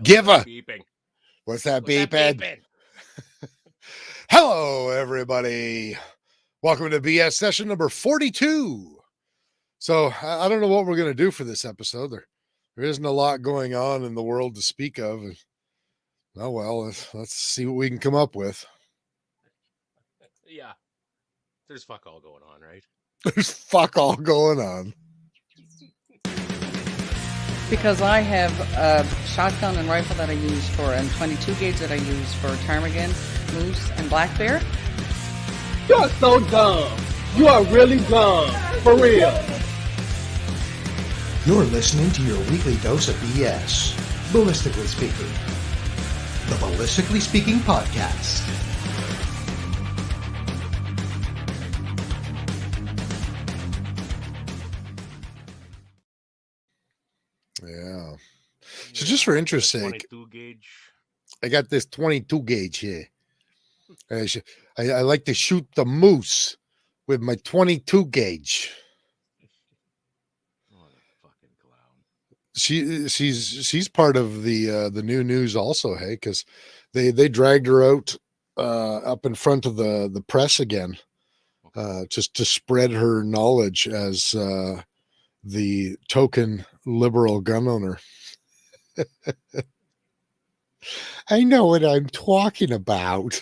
Give a. Beeping. What's that What's that beeping? beeping? Hello, everybody. Welcome to BS session number 42. So I don't know what we're going to do for this episode. There isn't a lot going on in the world to speak of. Oh, well, let's see what we can come up with. Yeah. There's fuck all going on, right? There's fuck all going on. Because I have a shotgun and rifle that I use for, and 22 gauge that I use for ptarmigan, moose, and black bear. You are so dumb. You are really dumb. For real. You're listening to your weekly dose of BS, Ballistically Speaking. The Ballistically Speaking Podcast. Yeah. So just for interest's sake, 22 gauge. I got this 22 gauge here. I like to shoot the moose with my 22 gauge. What a fucking clown. She's part of the new news also, hey, because they dragged her out up in front of the press again, just to spread her knowledge as the token liberal gun owner. I know what I'm talking about.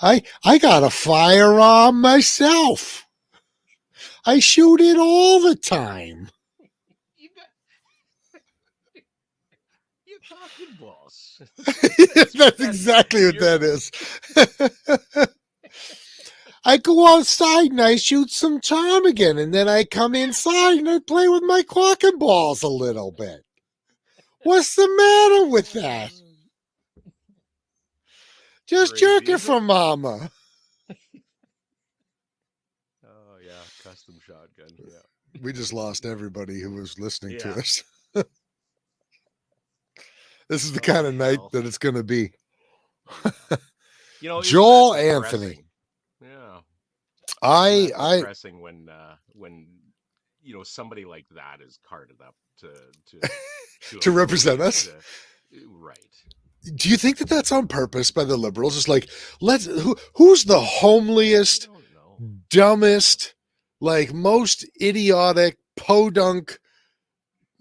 I got a firearm myself. I shoot it all the time. You're talking balls. That's exactly what that is. I go outside and I shoot some ptarmigan, and then I come inside and I play with my quacking balls a little bit. What's the matter with that? Just jerk it for mama. Oh, yeah. Custom shotgun. Yeah. We just lost everybody who was listening to us. This is the kind of night that it's going to be. You know, Joel Anthony. Yeah. I depressing when you know somebody like that is carded up to to represent us. Right. Do you think that that's on purpose by the liberals? It's like, who's the homeliest, dumbest, like most idiotic podunk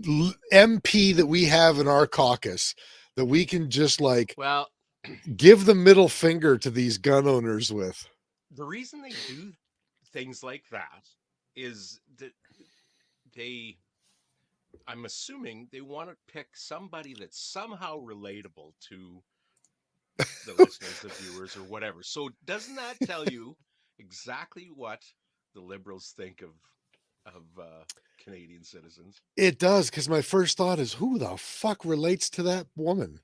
MP that we have in our caucus that we can just give the middle finger to these gun owners with? The reason they do things like that is that I'm assuming they want to pick somebody that's somehow relatable to the listeners, the viewers, or whatever. So doesn't that tell you exactly what the liberals think of Canadian citizens? It does, because my first thought is, who the fuck relates to that woman?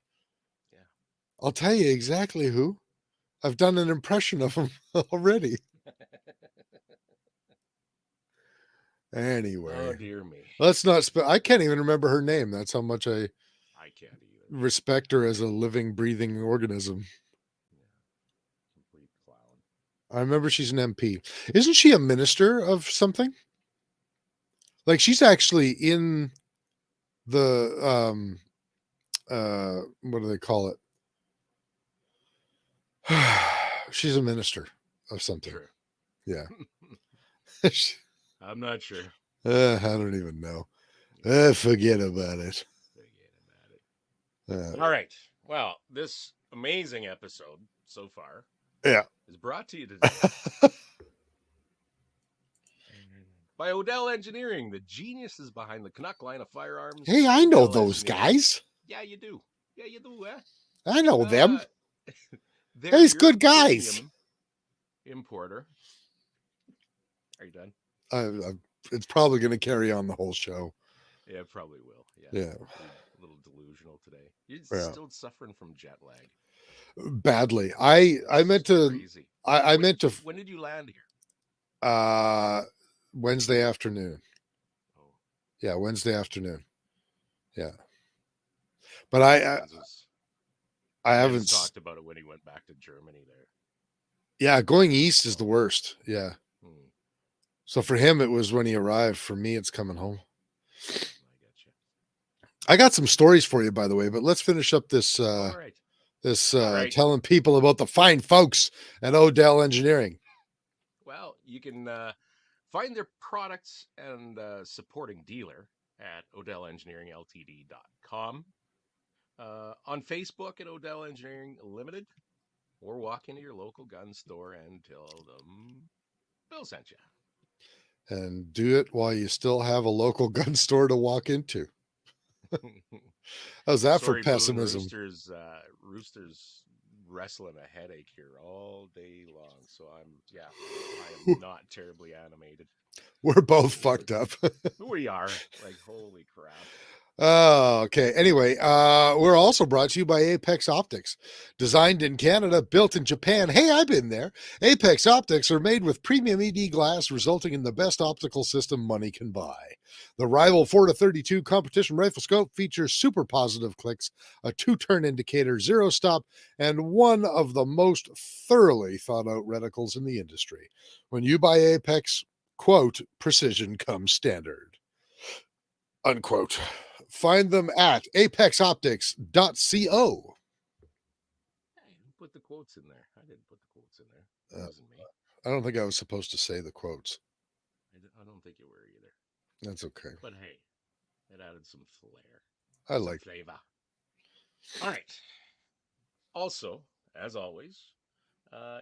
Yeah. I'll tell you exactly who. I've done an impression of him already. Anyway. Oh, dear me. Let's not I can't even remember her name. That's how much I can't either. Respect her as a living, breathing organism. Yeah. Complete clown. I remember she's an MP. Isn't she a minister of something? Like, she's actually in the what do they call it? She's a minister of something. Sure. Yeah. I'm not sure. I don't even know. Forget about it. All right. Well, this amazing episode so far is brought to you today by Odell Engineering, the geniuses behind the Canuck line of firearms. Hey, I know Odell those guys. Yeah, you do. Yeah, you do, eh? I know them. They're Hey, good guys. Importer. Are you done? It's probably going to carry on the whole show. Yeah, it probably will. Yeah. A little delusional today. You're still suffering from jet lag. Badly. I meant to. Crazy. I meant to. When did you land here? Wednesday afternoon. Oh. Yeah, Wednesday afternoon. Yeah. But I haven't talked about it when he went back to Germany there. Yeah, going east is the worst. Yeah. So for him, it was when he arrived. For me, it's coming home. I get you. I got some stories for you, by the way, but let's finish up this All right. telling people about the fine folks at Odell Engineering. Well, you can find their products and supporting dealer at OdellEngineeringLTD.com, on Facebook at Odell Engineering Limited, or walk into your local gun store and tell them Bill sent you. And do it while you still have a local gun store to walk into. How's that Sorry, for pessimism? Boone, Rooster's wrestling a headache here all day long, so I am not terribly animated. We're both fucked up. We are, like, holy crap. Oh, okay. Anyway, we're also brought to you by Apex Optics. Designed in Canada, built in Japan. Hey, I've been there. Apex Optics are made with premium ED glass, resulting in the best optical system money can buy. The rival 4-32 competition rifle scope features super positive clicks, a 2-turn indicator, 0-stop, and one of the most thoroughly thought out reticles in the industry. When you buy Apex, quote, precision comes standard, unquote. Find them at apexoptics.co. Hey, who put the quotes in there? I didn't put the quotes in there. That wasn't me. I don't think I was supposed to say the quotes. I don't think you were either. That's okay. But hey, it added some flair. I like flavor. All right. Also, as always,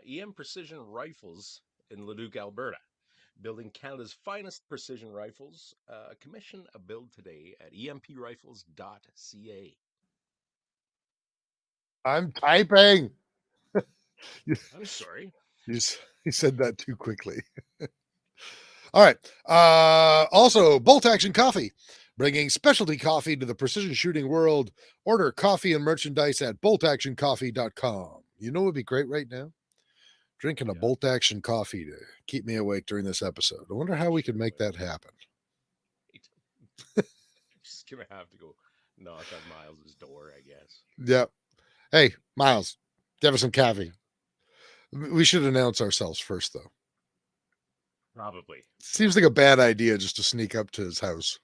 EM Precision Rifles in Leduc, Alberta. Building Canada's finest precision rifles. Commission a build today at emprifles.ca. I'm typing. I'm sorry. You said that too quickly. All right. Also, Bolt Action Coffee, bringing specialty coffee to the precision shooting world. Order coffee and merchandise at boltactioncoffee.com. You know what would be great right now? Drinking a Bolt Action coffee to keep me awake during this episode. I wonder how we could make that happen. I'm just going to have to go knock on Miles's door, I guess. Yep. Hey, Miles, give us some coffee. We should announce ourselves first, though. Probably. Seems like a bad idea just to sneak up to his house.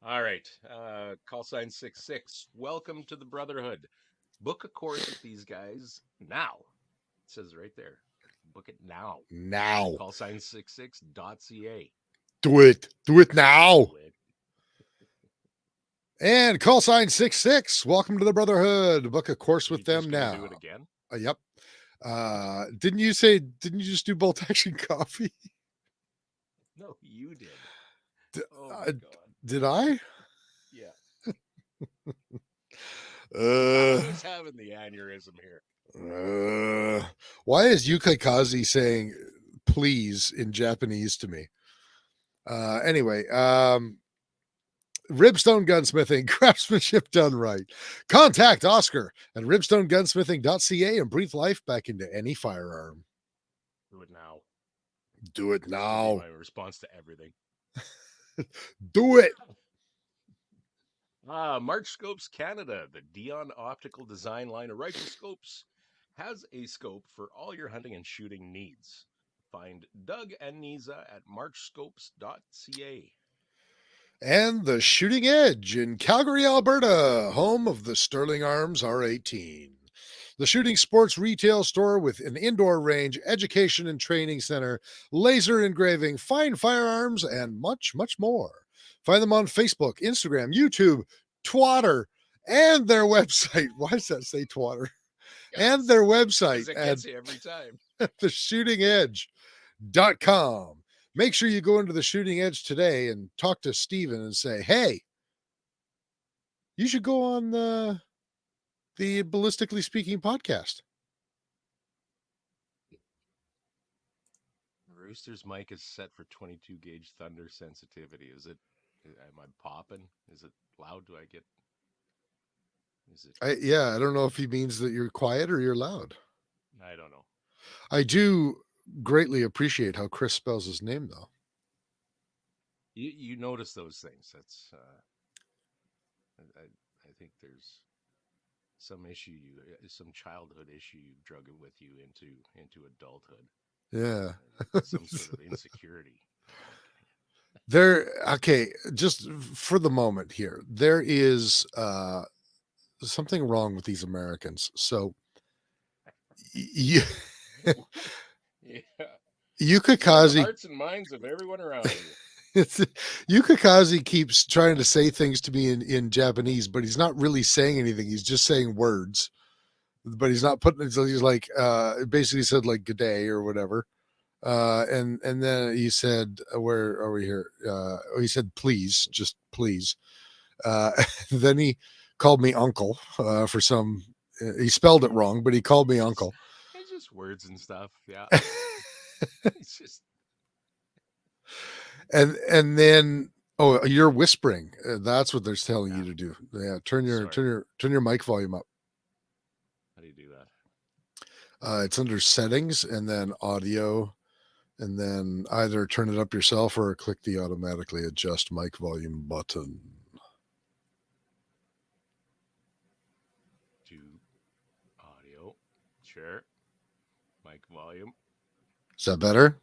All right. Call sign 66. Welcome to the Brotherhood. Book a course with these guys now. It says right there. Book it now. Now. Call sign 66.ca. Do it. Do it now. Do it. And call sign 66. Welcome to the Brotherhood. Book a course with them now. Do it again? Yep. Didn't you just do Bolt Action Coffee? No, you did. Oh my God. Did I? Yeah. Who's having the aneurysm here? Why is Yuka Kazi saying please in Japanese to me? Anyway, Ribstone Gunsmithing, craftsmanship done right. Contact Oscar at ribstonegunsmithing.ca and breathe life back into any firearm. Do it now. Do it now. My response to everything. Do it. March Scopes Canada, the Dion Optical Design line of rifle scopes, has a scope for all your hunting and shooting needs. Find Doug and Niza at marchscopes.ca. And the Shooting Edge in Calgary, Alberta, home of the Sterling Arms R18. The shooting sports retail store with an indoor range, education and training center, laser engraving, fine firearms, and much, much more. Find them on Facebook, Instagram, YouTube, Twitter, and their website. Why does that say Twitter? And their website it gets you every time. theshootingedge.com. Make sure you go into the Shooting Edge today and talk to Steven and say, hey, you should go on the Ballistically Speaking podcast. Rooster's mic is set for 22 gauge thunder sensitivity. Am I popping? Is it loud? I don't know if he means that you're quiet or you're loud. I don't know. I do greatly appreciate how Kris spells his name, though. You notice those things. That's I think there's some childhood issue you drug it with you into adulthood. Yeah. Some sort of insecurity. okay, just for the moment here, there is something wrong with these Americans. So you Yeah. Steal the Yukikazi hearts and minds of everyone around you. Yukikazi keeps trying to say things to me in Japanese, but he's not really saying anything. He's just saying words, but he's not putting. So he's like, basically said like "good day" or whatever, and then he said, "Where are we here?" He said, "Please, just please." Uh, then he called me uncle for some. He spelled it wrong, but he called me uncle. It's just words and stuff. Yeah. It's just And then you're whispering. That's what they're telling you Yeah. to do. Yeah, turn your Sorry. turn your mic volume up. How do you do that? It's under settings and then audio, and then either turn it up yourself or click the automatically adjust mic volume button. Do audio. Sure. Mic volume. Is that better?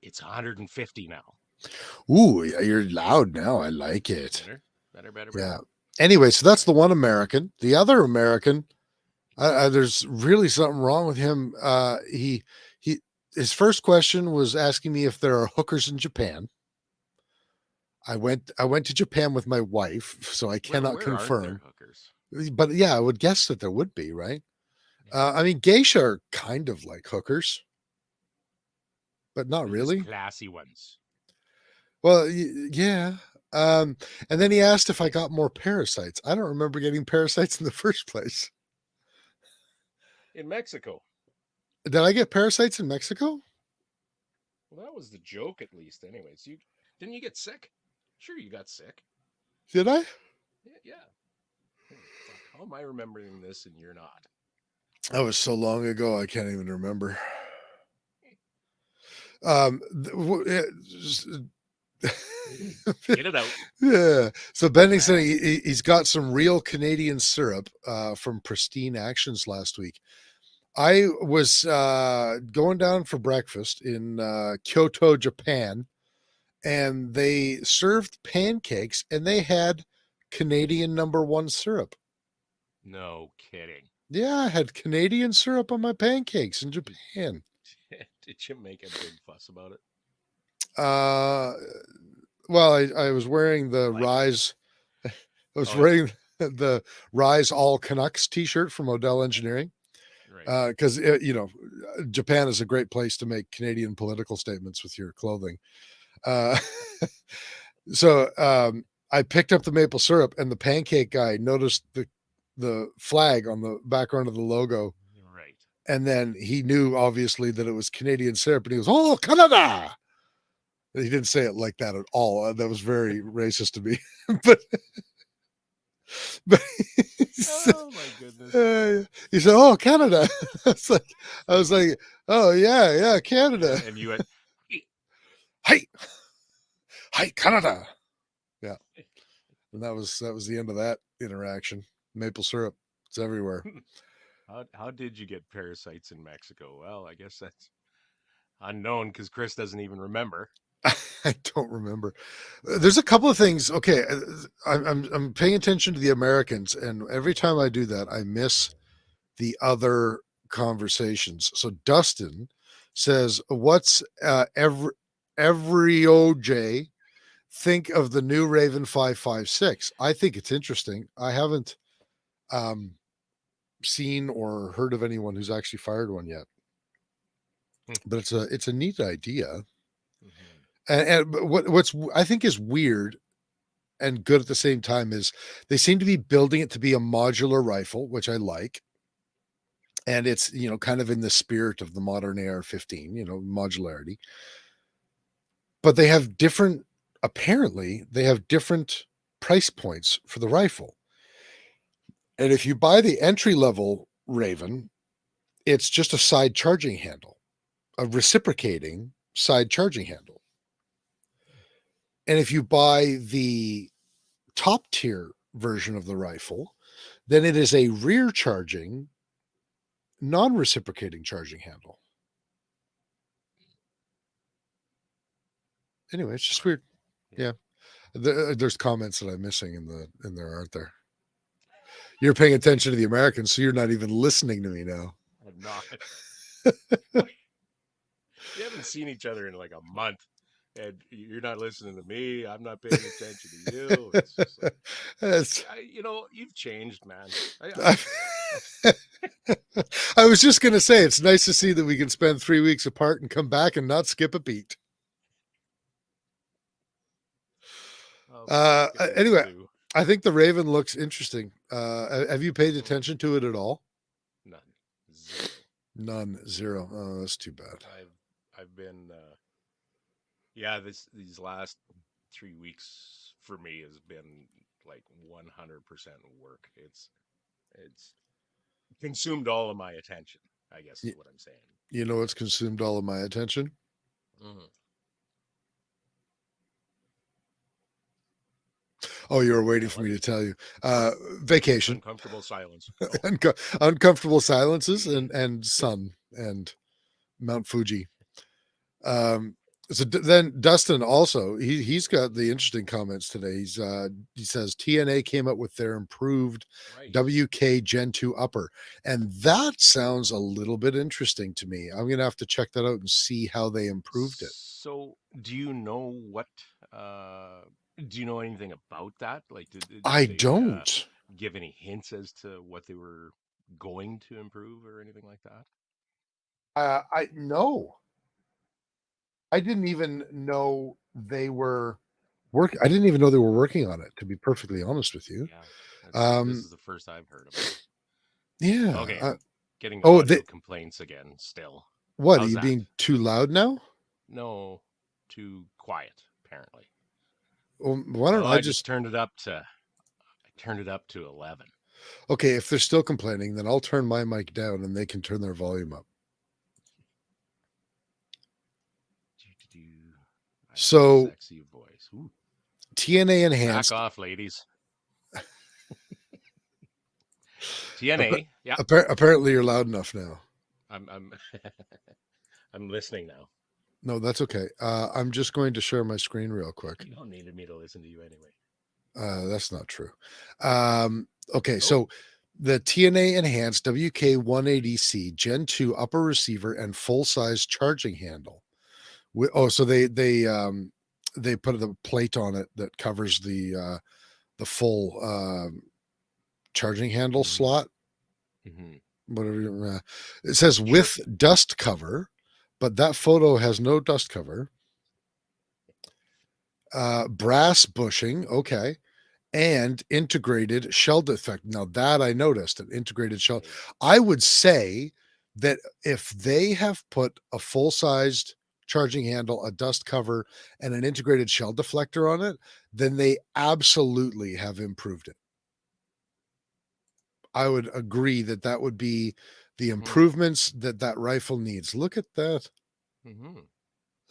It's 150 now. Ooh, yeah, you're loud now. I like it. Better. Yeah. Anyway, so that's the one American. The other American, there's really something wrong with him. He his first question was asking me if there are hookers in Japan. I went to Japan with my wife, so I cannot Where aren't there confirm. hookers? But yeah, I would guess that there would be, right? I mean, geisha are kind of like hookers, but not They're just really. classy ones. Well, yeah. And then he asked if I got more parasites. I don't remember getting parasites in the first place. In Mexico. Did I get parasites in Mexico? Well, that was the joke, at least. Anyways, didn't you get sick? Sure, you got sick. Did I? Yeah. How am I remembering this and you're not? That was so long ago, I can't even remember. Get it out. Yeah. So Benny said he's got some real Canadian syrup from Pristine Actions last week. I was going down for breakfast in Kyoto, Japan, and they served pancakes and they had Canadian #1 syrup. No kidding. Yeah, I had Canadian syrup on my pancakes in Japan. Did you make a big fuss about it? Well, I was wearing the Like Rise. I was Oh, wearing the Rise All Canucks T-shirt from Odell Engineering right. because Japan is a great place to make Canadian political statements with your clothing. Uh, so I picked up the maple syrup, and the pancake guy noticed the flag on the background of the logo, Right. and then he knew obviously that it was Canadian syrup, and he goes, "Oh, Canada!" He didn't say it like that at all. That was very racist to me, but Oh my goodness. he said, "Oh, Canada." I was like, "Oh yeah, Canada." And you went, Hey, Canada. Yeah, and that was the end of that interaction. Maple syrup, it's everywhere. how did you get parasites in Mexico? Well, I guess that's unknown because Kris doesn't even remember. I don't remember. There's a couple of things. Okay, I'm paying attention to the Americans, and every time I do that, I miss the other conversations. So Dustin says, "What's every OJ think of the new Raven 556?" I think it's interesting. I haven't seen or heard of anyone who's actually fired one yet, but it's a neat idea. And what's I think is weird and good at the same time is they seem to be building it to be a modular rifle, which I like. And it's, kind of in the spirit of the modern AR-15, modularity. But apparently they have different price points for the rifle. And if you buy the entry level Raven, it's just a side charging handle, a reciprocating side charging handle. And if you buy the top tier version of the rifle, then it is a rear charging, non-reciprocating charging handle. Anyway, it's just weird. Yeah. There's comments that I'm missing in there, aren't there? You're paying attention to the Americans, so you're not even listening to me now. I'm not. We haven't seen each other in like a month, and you're not listening to me. I'm not paying attention to you. It's just like, That's, you've changed, man. I, I was just gonna say it's nice to see that we can spend 3 weeks apart and come back and not skip a beat. Anyway, I think the Raven looks interesting. Have you paid attention to it at all? None. Zero. None. Zero. Oh, that's too bad. I've been these last 3 weeks for me has been like 100% work. It's consumed all of my attention, I guess is what I'm saying. You know what's consumed all of my attention? Mm-hmm. Oh, you were waiting for me to tell you. Vacation. Uncomfortable silence. Uncomfortable silences and sun and Mount Fuji. So then Dustin also he's got the interesting comments today. He says TNA came up with their improved WK Gen 2 upper, and that sounds a little bit interesting to me. I'm gonna have to check that out and see how they improved it. So, do you know what? Do you know anything about that? Like, did I they, don't give any hints as to what they were going to improve or anything like that? I no. I didn't even know they were I didn't even know they were working on it, to be perfectly honest with you. Yeah, this is the first I've heard of it. Yeah. Okay, getting complaints again. Still, what how's are you that? being too loud now? No, too quiet. Apparently. Well, why don't I just turned it up to? I turned it up to 11. Okay, if they're still complaining, then I'll turn my mic down and they can turn their volume up. So sexy voice. Ooh. TNA enhanced. Back off, ladies. TNA. Yeah. Apparently, you're loud enough now. I'm I'm listening now. No, that's okay. I'm just going to share my screen real quick. You don't need me to listen to you anyway. That's not true. Okay, so the TNA enhanced WK180C Gen 2 upper receiver and full size charging handle. So they put the plate on it that covers the full charging handle slot. Mm-hmm. Whatever it says with dust cover, but that photo has no dust cover. Brass bushing, okay, and integrated shell defect. Now that I noticed an integrated shell. I would say that if they have put a full-sized charging handle, a dust cover, and an integrated shell deflector on it, then they absolutely have improved it. I would agree that would be the improvements that rifle needs. Look at that. Mm-hmm.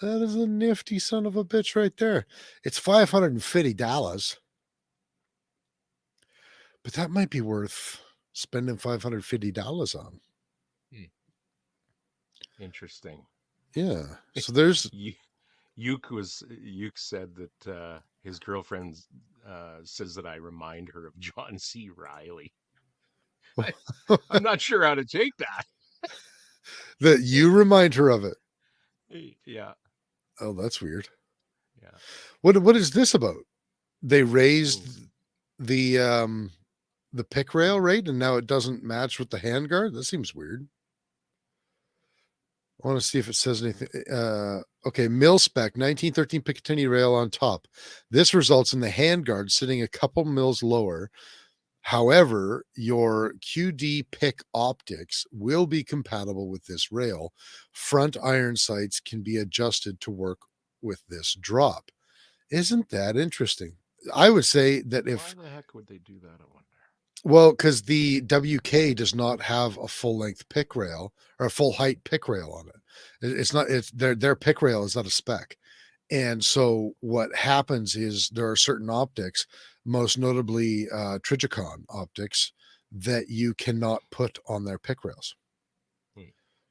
That is a nifty son of a bitch right there. It's $550. But that might be worth spending $550 on. Interesting. Yeah. So there's Yuke said that his girlfriend says that I remind her of John C. Reilly. I'm not sure how to take that. That you remind her of it. Yeah. Oh, that's weird. Yeah. What is this about? They raised the pick rail rate and now it doesn't match with the handguard? That seems weird. I want to see if it says anything. Okay, mil spec 1913 Picatinny rail on top. This results in the handguard sitting a couple mils lower. However, your QD pick optics will be compatible with this rail. Front iron sights can be adjusted to work with this drop. Isn't that interesting? I would say that if... Why the heck would they do that, I wonder? Well, because the WK does not have a full length pick rail or a full height pick rail on it. It's not, it's their pick rail is not a spec. And so what happens is there are certain optics, most notably Trigicon optics, that you cannot put on their pick rails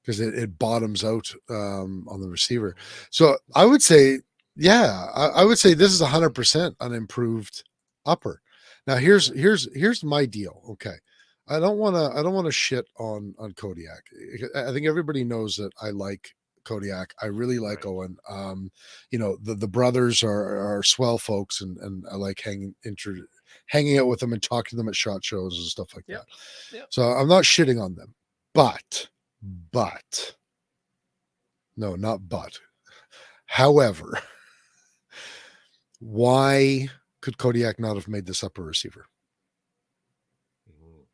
because it bottoms out on the receiver. So I would say Yeah, I would say this is 100% an improved upper. Now here's my deal. Okay, I don't want to shit on Kodiak. I think everybody knows that I like Kodiak. I really like Right. Owen. The brothers are swell folks, and I like hanging out with them and talking to them at shot shows and stuff like Yep. that. Yep. So I'm not shitting on them, but no, not but. However, why could Kodiak not have made this upper receiver? Mhm.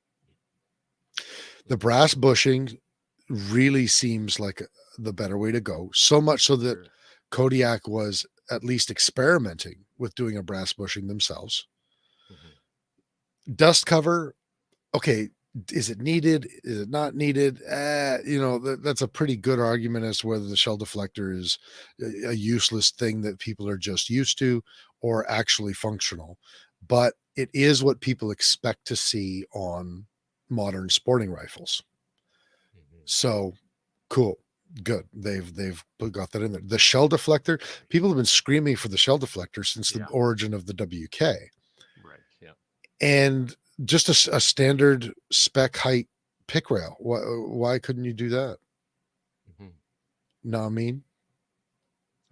The brass bushing really seems like the better way to go. So much so that Sure. Kodiak was at least experimenting with doing a brass bushing themselves. Mhm. Dust cover, okay, is it needed? Is it not needed? That's a pretty good argument as to whether the shell deflector is a useless thing that people are just used to or actually functional. But it is what people expect to see on modern sporting rifles. Mhm. So cool. Good. They've got that in there. The shell deflector, people have been screaming for the shell deflector since the Yeah. origin of the WK. Right. Yeah. And just a standard spec height pick rail. Why couldn't you do that? Mhm. No, I mean,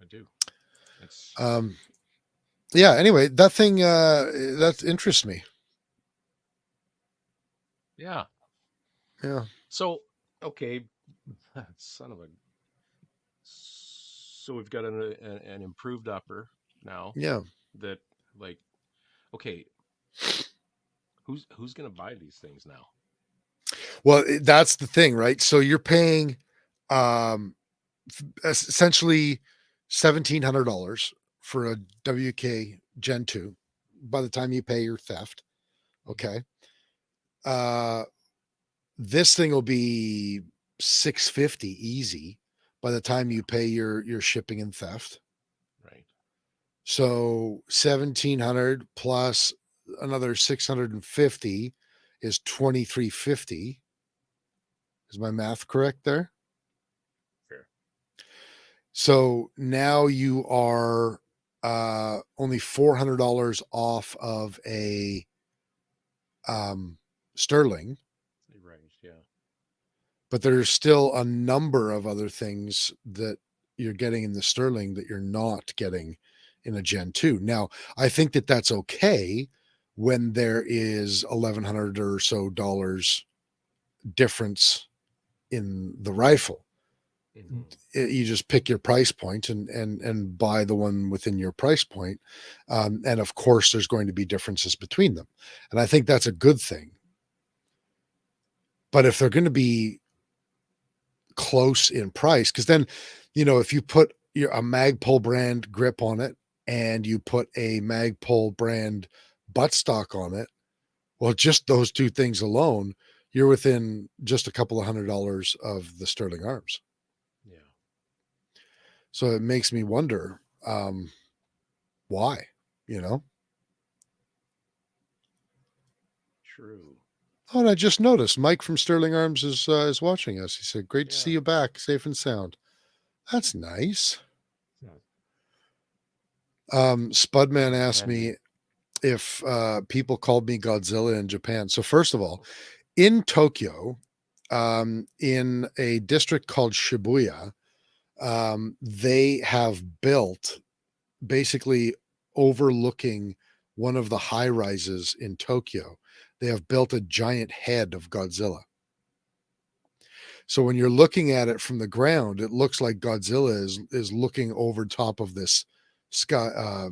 I do. That's yeah. Anyway, that thing that interests me. yeah. Yeah, So okay, son of a. So we've got an improved upper now yeah. that like okay, who's gonna buy these things now? Well, that's the thing, right? So you're paying um essentially $1,700 for a WK Gen 2 by the time you pay your theft. Okay. Uh this thing will be 650 easy by the time you pay your shipping and theft. Right. So 1,700 plus another 650 is 2,350. Is my math correct there? Fair. So now you are only $400 off of a sterling, Right. Yeah. but there's still a number of other things that you're getting in the sterling that you're not getting in a Gen 2. Now, I think that that's okay when there is 1,100 or so dollars difference in the rifle. Mhm. You just pick your price point and buy the one within your price point. And of course, there's going to be differences between them. And I think that's a good thing. But if they're going to be close in price, because then, if you put a Magpul brand grip on it and you put a Magpul brand buttstock on it, well, just those two things alone, you're within just a couple of $100 of the Sterling Arms. Yeah. So it makes me wonder why, you know? True. Oh, and I just noticed Mike from Sterling Arms is watching us. He said, "Great to see Yeah. you back, safe and sound." That's nice. Spudman asked Handy. me if people called me Godzilla in Japan. So first of all, in Tokyo, in a district called Shibuya, they have built basically overlooking one of the high rises in Tokyo. They have built a giant head of Godzilla. So when you're looking at it from the ground, it looks like Godzilla is looking over top of this sky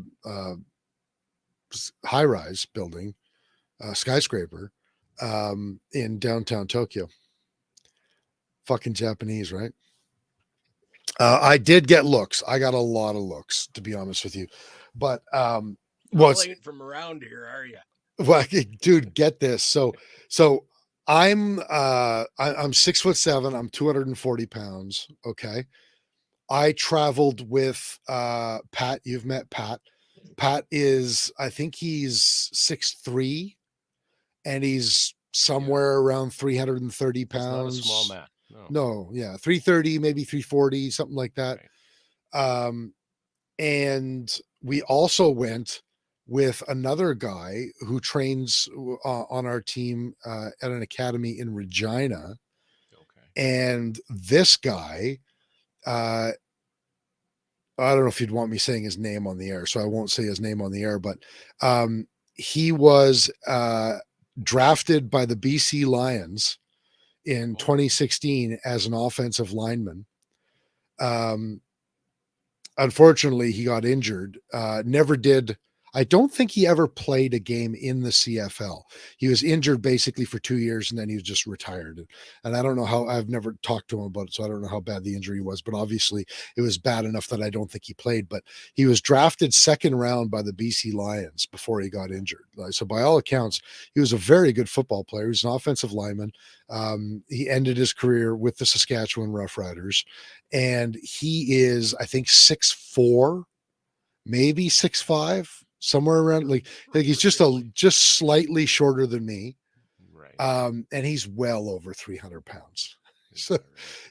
high rise building, skyscraper, in downtown Tokyo. Fucking Japanese, right? I did get looks. I got a lot of looks, to be honest with you. But Y'all ain't from around here, are you? well, dude, get this. So I'm 6'7". I'm 240 pounds. Okay. I traveled with Pat. You've met Pat. Pat is, I think he's 6'3", and he's somewhere around 330 He's not a small pounds. man. No. No, yeah, 330, maybe 340, something like that. Right. And we also went with another guy who trains on our team at an academy in Regina. Okay. And this guy, I don't know if you'd want me saying his name on the air, so I won't say his name on the air, but he was drafted by the BC Lions in 2016 as an offensive lineman. Unfortunately, he got injured. Never did. I don't think he ever played a game in the CFL. He was injured basically for 2 years and then he was just retired. And I don't know how, I've never talked to him about it, so I don't know how bad the injury was, but obviously it was bad enough that I don't think he played. But he was drafted second round by the BC Lions before he got injured. So by all accounts, he was a very good football player. He was an offensive lineman. He ended his career with the Saskatchewan Roughriders, and he is, I think, 6'4", maybe 6'5", somewhere around, like he's just slightly shorter than me. Right. And he's well over 300 pounds. So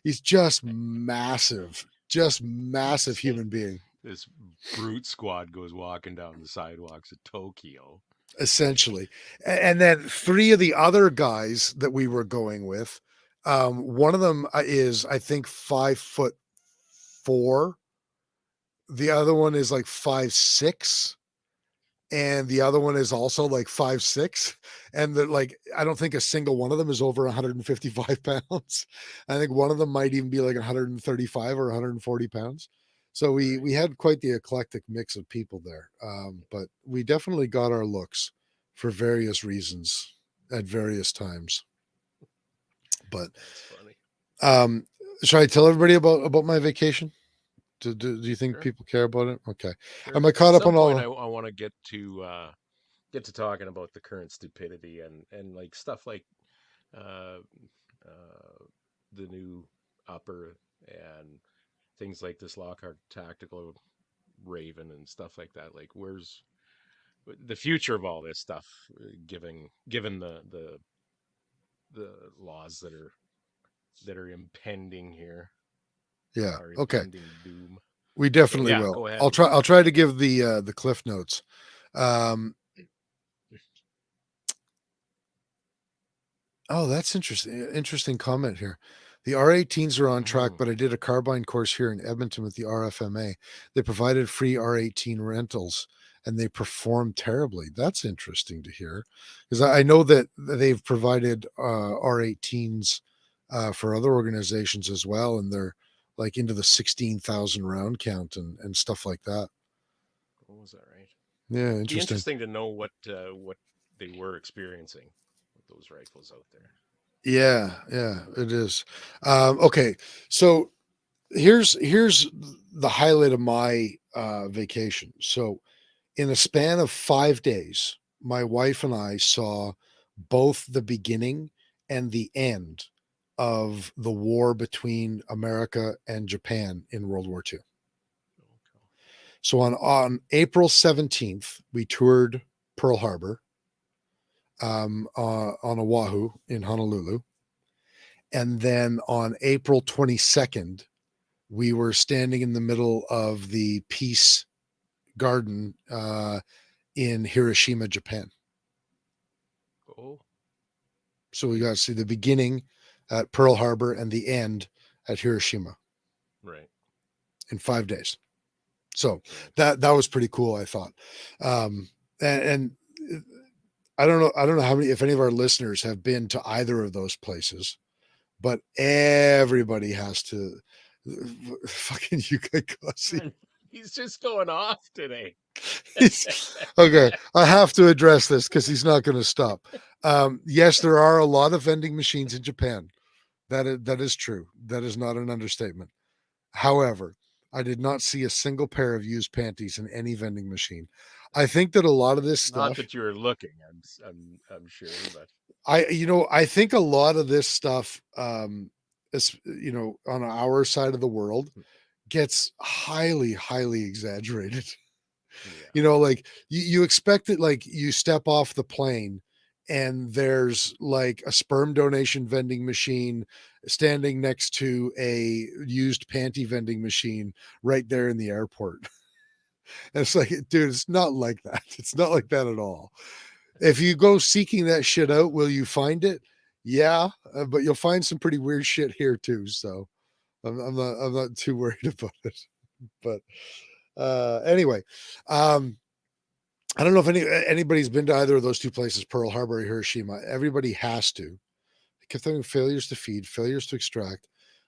he's just massive human being. This brute squad goes walking down the sidewalks of Tokyo. Essentially. And then three of the other guys that we were going with, one of them is, I think, 5'4". The other one is like 5'6", and the other one is also like 5'6", and they're like, I don't think a single one of them is over 155 pounds. I think one of them might even be like 135 or 140 pounds. So we had quite the eclectic mix of people there. But we definitely got our looks for various reasons at various times. But should I tell everybody about my vacation? Do you think people care about it? Okay. Sure. Am I caught up on all? I want to get to talking about the current stupidity and like stuff like the new upper and things like this Lockhart Tactical Raven and stuff like that. Like, where's the future of all this stuff, given the laws that are impending here? Yeah. Our Okay. impending doom. We definitely So, yeah, will. go ahead. I'll try to give the cliff notes. Oh, that's interesting. Interesting comment here. The R18s are on track, but I did a carbine course here in Edmonton with the RFMA. They provided free R18 rentals and they performed terribly. That's interesting to hear, because I know that they've provided R18s for other organizations as well, and they're like into the 16,000 round count and stuff like that. What was that, right? Yeah, It'd be interesting. interesting to know what they were experiencing with those rifles out there. Yeah, it is. Okay, so here's the highlight of my vacation. So in a span of 5 days, my wife and I saw both the beginning and the end of the war between America and Japan in World War II. Okay. So on April 17th, we toured Pearl Harbor on Oahu in Honolulu. And then on April 22nd, we were standing in the middle of the Peace Garden in Hiroshima, Japan. Oh. So we got to see the beginning at Pearl Harbor and the end at Hiroshima. Right. In 5 days. So that was pretty cool, I thought. And I don't know how many, if any of our listeners have been to either of those places, but everybody has to fucking Yukagasi. He's just going off today. Okay, I have to address this because he's not going to stop. Yes, there are a lot of vending machines in Japan. That is true. That is not an understatement. However, I did not see a single pair of used panties in any vending machine. I think that a lot of this stuff. Not that you were looking, I'm sure, but I think a lot of this stuff, is, on our side of the world, gets highly, highly exaggerated. yeah. Like you expect it, like you step off the plane and there's like a sperm donation vending machine standing next to a used panty vending machine right there in the airport. And it's like, dude, it's not like that. It's not like that at all. If you go seeking that shit out, will you find it? Yeah, but you'll find some pretty weird shit here too. So I'm not too worried about it. But anyway, I don't know if anybody's been to either of those two places, Pearl Harbor or Hiroshima. Everybody has to. They kept having failures to feed, failures to extract,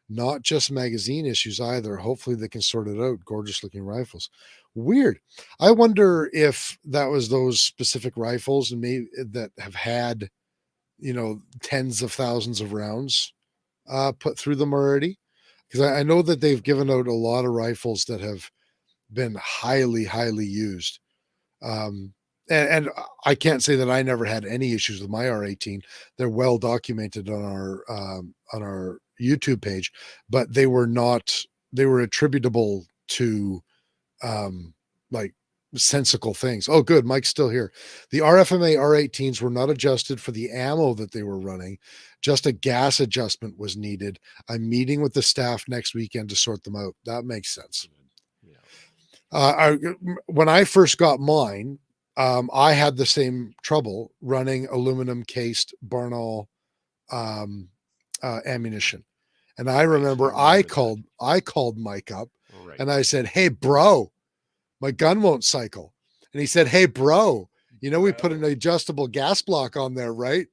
not just magazine issues either. Hopefully they can sort it out. Gorgeous looking rifles. Weird. I wonder if that was those specific rifles and maybe that have had, tens of thousands of rounds put through them already. Because I know that they've given out a lot of rifles that have been highly, highly used. And I can't say that I never had any issues with my R18. They're well documented on our YouTube page, but they were attributable to like sensical things. Oh, good. Mike's still here. The RFMA R18s were not adjusted for the ammo that they were running. Just a gas adjustment was needed. I'm meeting with the staff next weekend to sort them out. That makes sense. When I first got mine, I had the same trouble running aluminum cased Barnaul ammunition. And I remember I called Mike up and I said, "Hey bro, my gun won't cycle." And he said, "Hey bro, we put an adjustable gas block on there, right?"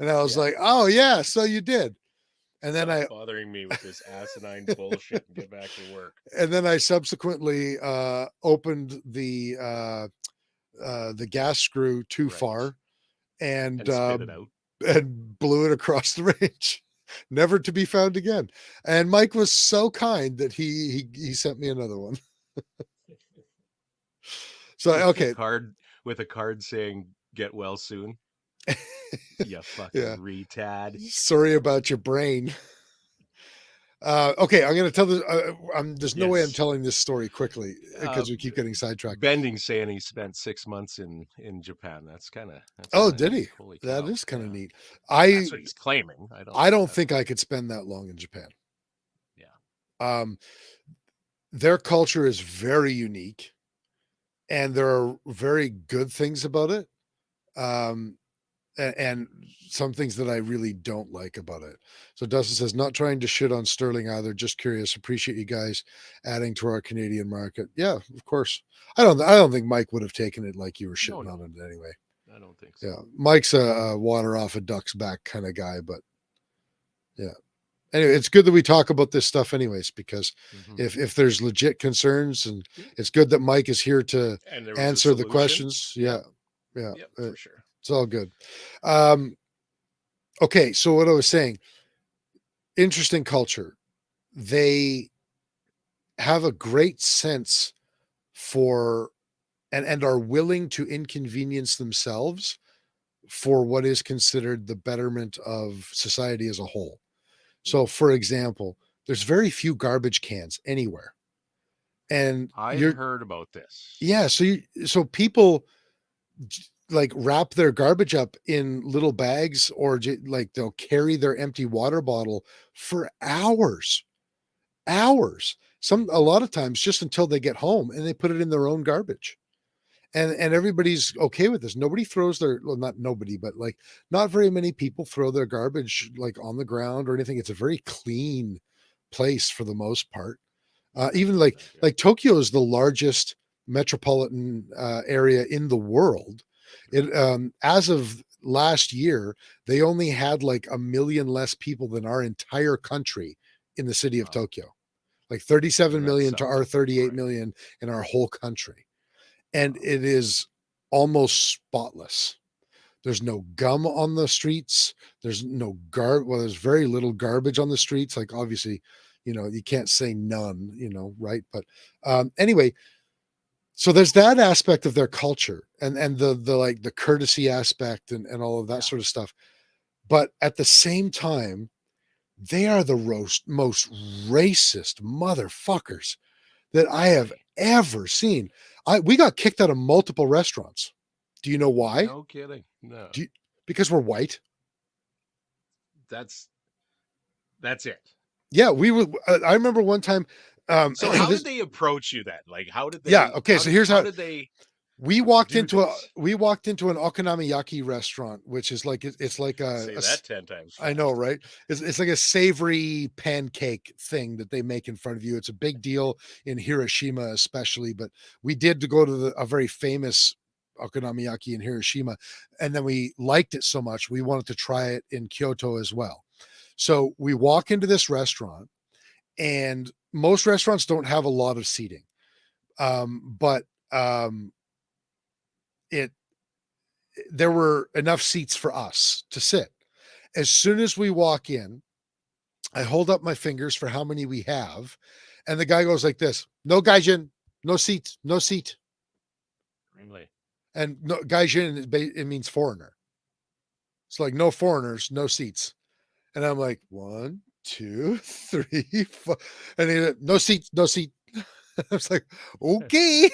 And I was like, "Oh yeah, so you did." And then bothering me with this asinine bullshit and get back to work. And then I subsequently opened the gas screw too far and spit it out and blew it across the range, never to be found again. And Mike was so kind that he sent me another one. So okay, with a card saying "Get well soon." You fucking retard. Sorry about your brain. Okay, I'm going to tell this. There's no way I'm telling this story quickly because we keep getting sidetracked. Bending saying he spent 6 months in Japan. That's kind of. Oh, did he? That is kind of neat. That's what he's claiming. I don't think I could spend that long in Japan. Yeah. Their culture is very unique, and there are very good things about it. And some things that I really don't like about it. So Dustin says, not trying to shit on Sterling either. Just curious. Appreciate you guys adding to our Canadian market. Yeah, of course. I don't think Mike would have taken it like you were shitting on it anyway. I don't think so. Yeah, Mike's a water off a duck's back kind of guy, but yeah. Anyway, it's good that we talk about this stuff anyways, because if there's legit concerns, and it's good that Mike is here to answer the questions. Yeah, for sure. It's all good. Okay, so what I was saying, interesting culture. They have a great sense for and are willing to inconvenience themselves for what is considered the betterment of society as a whole. So, for example, there's very few garbage cans anywhere. And I've heard about this. Yeah, so people like wrap their garbage up in little bags, or like they'll carry their empty water bottle for hours. A lot of times just until they get home, and they put it in their own garbage. And everybody's okay with this. Nobody throws not nobody, but like not very many people throw their garbage like on the ground or anything. It's a very clean place for the most part. Even like Tokyo is the largest metropolitan area in the world. It as of last year, they only had like 1 million less people than our entire country in the city of Tokyo. Like 37 million to our 38 million in our whole country. And it is almost spotless. There's no gum on the streets. There's no there's very little garbage on the streets. Like obviously, you can't say none, right? But anyway, so there's that aspect of their culture and the courtesy aspect and all of that sort of stuff. But at the same time, they are the most racist motherfuckers that I have ever seen. We got kicked out of multiple restaurants. Do you know why? No kidding. No. Because we're white. That's it. Yeah, we were. I remember one time So how this, did they approach you then? Like, how did yeah. they? Okay. So here's How how did they we walked do into this? an okonomiyaki restaurant, which is like it's like Say that 10 times I know, fast. right? It's like a savory pancake thing that they make in front of you. It's a big deal in Hiroshima, especially. But we did to go to a very famous okonomiyaki in Hiroshima, and then we liked it so much we wanted to try it in Kyoto as well. So we walk into this restaurant, and most restaurants don't have a lot of seating, but it there were enough seats for us to sit. As soon as we walk in, I hold up my fingers for how many we have, and the guy goes like this: "No gaijin, no seat, no seat." Really? And no gaijin, it means foreigner. It's like no foreigners, no seats. And I'm like, 1, 2, 3, 4. And he no seat, no seat. I was like, okay.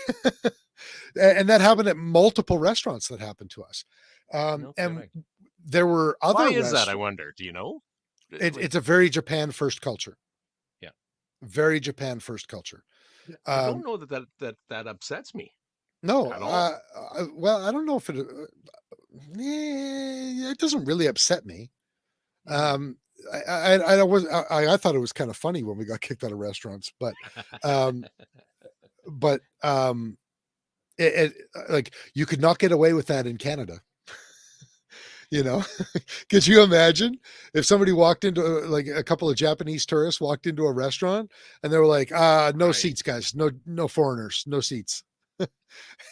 And that happened at multiple restaurants that happened to us. No And kidding. there were Why other is that? I restaurants. wonder. Do you know? Like, It's a very Japan first culture. yeah. Very Japan first culture. I don't Um, know that upsets me no, at all. well, I don't know if it doesn't really upset me. Mhm. Um, I thought it was kind of funny when we got kicked out of restaurants, um, but like you could not get away with that in Canada. You know, could you imagine if somebody walked into like a couple of Japanese tourists walked into a restaurant and they were like, no Right. seats, guys, no foreigners, no seats.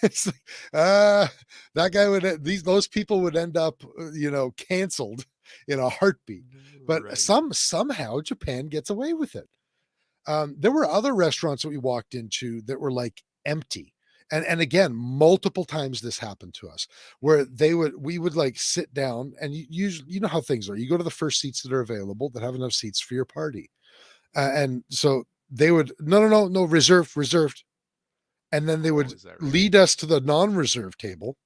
It's like, that guy those people would end up, canceled in a heartbeat. But Right. somehow Japan gets away with it. There were other restaurants that we walked into that were like empty. And again, multiple times this happened to us where we would like sit down and you know how things are. You go to the first seats that are available that have enough seats for your party. And so they would, no, reserved, reserved. And then they Oh, would is that right? lead us to the non-reserved table.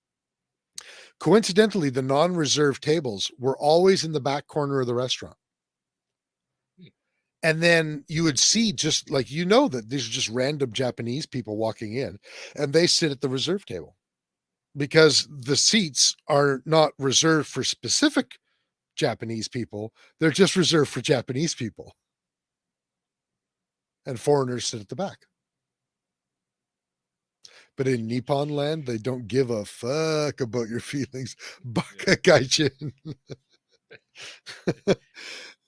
Coincidentally, the non-reserved tables were always in the back corner of the restaurant. And then you would see just like, that these are just random Japanese people walking in and they sit at the reserve table because the seats are not reserved for specific Japanese people. They're just reserved for Japanese people, and foreigners sit at the back. But in Nippon land, they don't give a fuck about your feelings. Baka gaijin.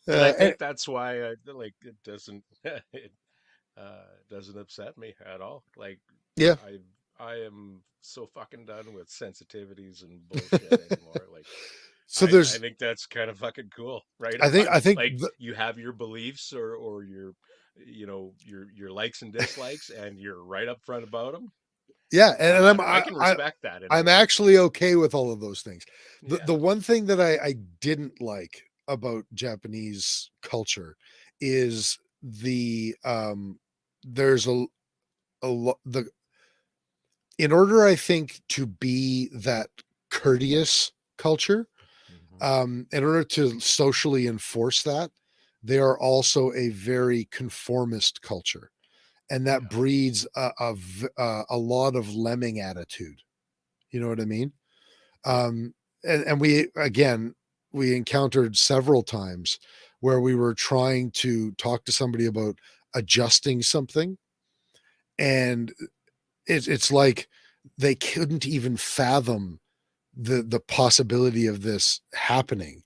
And I And think that's why like it doesn't it doesn't upset me at all. Like yeah. I I am so fucking done with sensitivities and bullshit anymore. Like So I think that's kind of fucking cool. Right I on. think Like you have your beliefs or your your likes and dislikes and you're right up front about them. yeah. And I can respect that in a I'm way. actually okay with all of those things. Yeah. The one thing that I didn't like about Japanese culture is there's the in order, I think, to be that courteous culture, Mhm. in order to socially enforce that, they are also a very conformist culture, and that Yeah. breeds a lot of lemming attitude. You know what I mean? Yeah. And we encountered several times where we were trying to talk to somebody about adjusting something, and it's like they couldn't even fathom the possibility of this happening.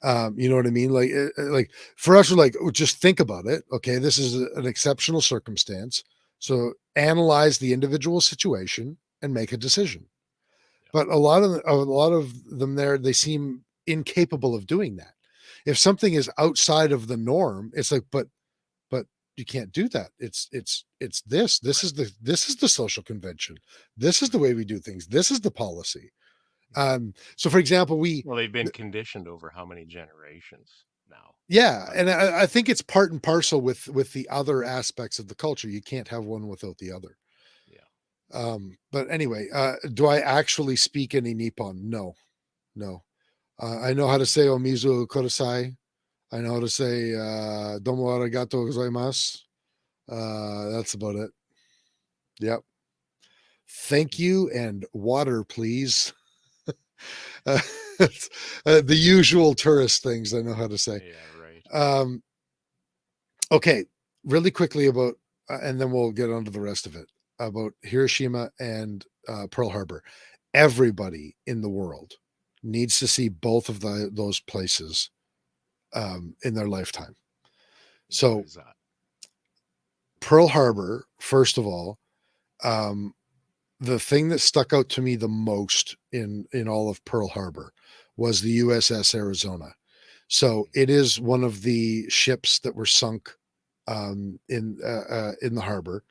You know what I mean? Like for us, we're like, "Oh, just think about it. Okay, this is an exceptional circumstance. So analyze the individual situation and make a decision." Yeah. But a lot of them there, they seem incapable of doing that. If something is outside of the norm, it's like, but you can't do that. It's this. Right. This is the social convention. This is the way we do things. This is the policy. So for example, Well, they've been conditioned over how many generations now? yeah, and Hundreds. I think it's part and parcel with the other aspects of the culture. You can't have one without the other. Yeah. But anyway, do I actually speak any Nippon? No, no. I know how to say omizu kodasai. I know how to say domo arigato gozaimasu. That's about it. Yep. Thank you and water, please. uh, the usual tourist things I know how to say. Yeah, right. Okay, really quickly about, and then we'll get on to the rest of it, about Hiroshima and Pearl Harbor. Everybody in the world needs to see both of those places in their lifetime. What So is that? Pearl Harbor, first of all, the thing that stuck out to me the most in all of Pearl Harbor was the USS Arizona. So it is one of the ships that were sunk in the harbor.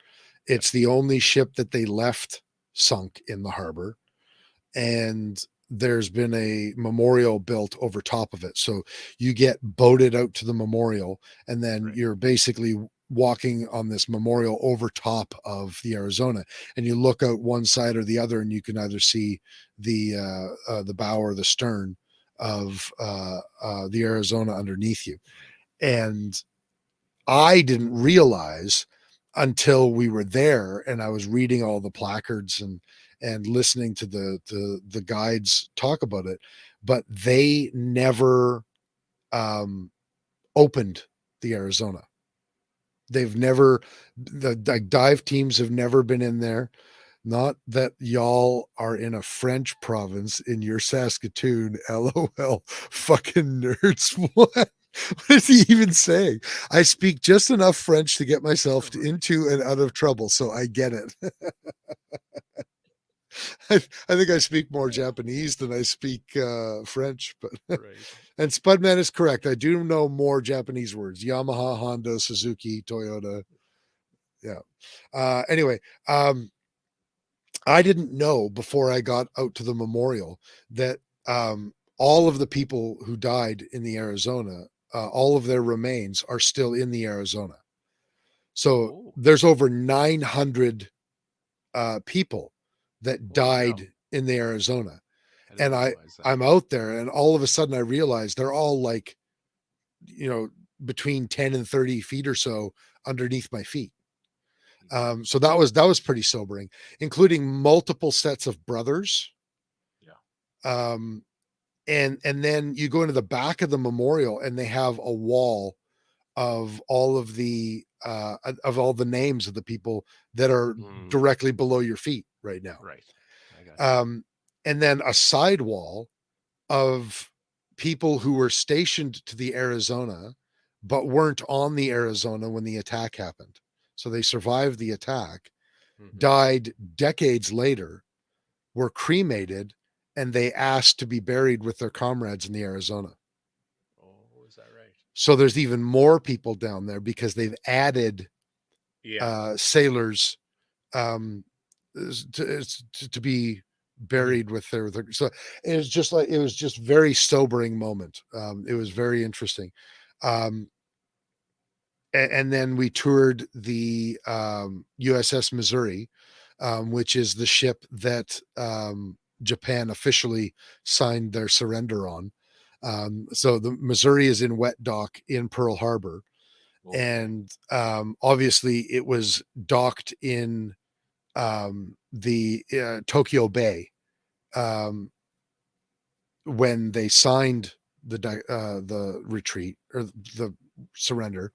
It's the only ship that they left sunk in the harbor, and there's been a memorial built over top of it. So you get boated out to the memorial, and then Right. you're basically walking on this memorial over top of the Arizona, and you look out one side or the other, and you can either see the bow or the stern of the Arizona underneath you. And I didn't realize until we were there, and I was reading all the placards and listening to the guides talk about it, but they never opened the Arizona. They've never, the dive teams have never been in there. Not that y'all are in a French province in your Saskatoon. LOL. Fucking nerds. What? What is he even saying? I speak just enough French to get myself into and out of trouble, so I get it. I think I speak more Japanese than I speak French, but Right. and Spudman is correct. I do know more Japanese words: Yamaha, Honda, Suzuki, Toyota. Yeah. Anyway, I didn't know before I got out to the memorial that all of the people who died in the Arizona, all of their remains are still in the Arizona. So Oh, there's over 900 people that holy cow. died in the Arizona. I didn't And realize that. I'm out there, and all of a sudden I realized they're all like, between 10 and 30 feet or so underneath my feet. So that was pretty sobering, including multiple sets of brothers. Yeah. And then you go into the back of the memorial, and they have a wall of all of the names of the people that are directly below your feet right now. Right. I got you. And then a side wall of people who were stationed to the Arizona but weren't on the Arizona when the attack happened. So they survived the attack, died decades later, were cremated, and they asked to be buried with their comrades in the Arizona. Oh, is that right? So there's even more people down there because they've added sailors to be buried with their so it was just very sobering moment. It was very interesting. And then we toured the USS Missouri, which is the ship that Japan officially signed their surrender on. So the Missouri is in wet dock in Pearl Harbor. Okay. And obviously it was docked in the Tokyo Bay when they signed the retreat or the surrender.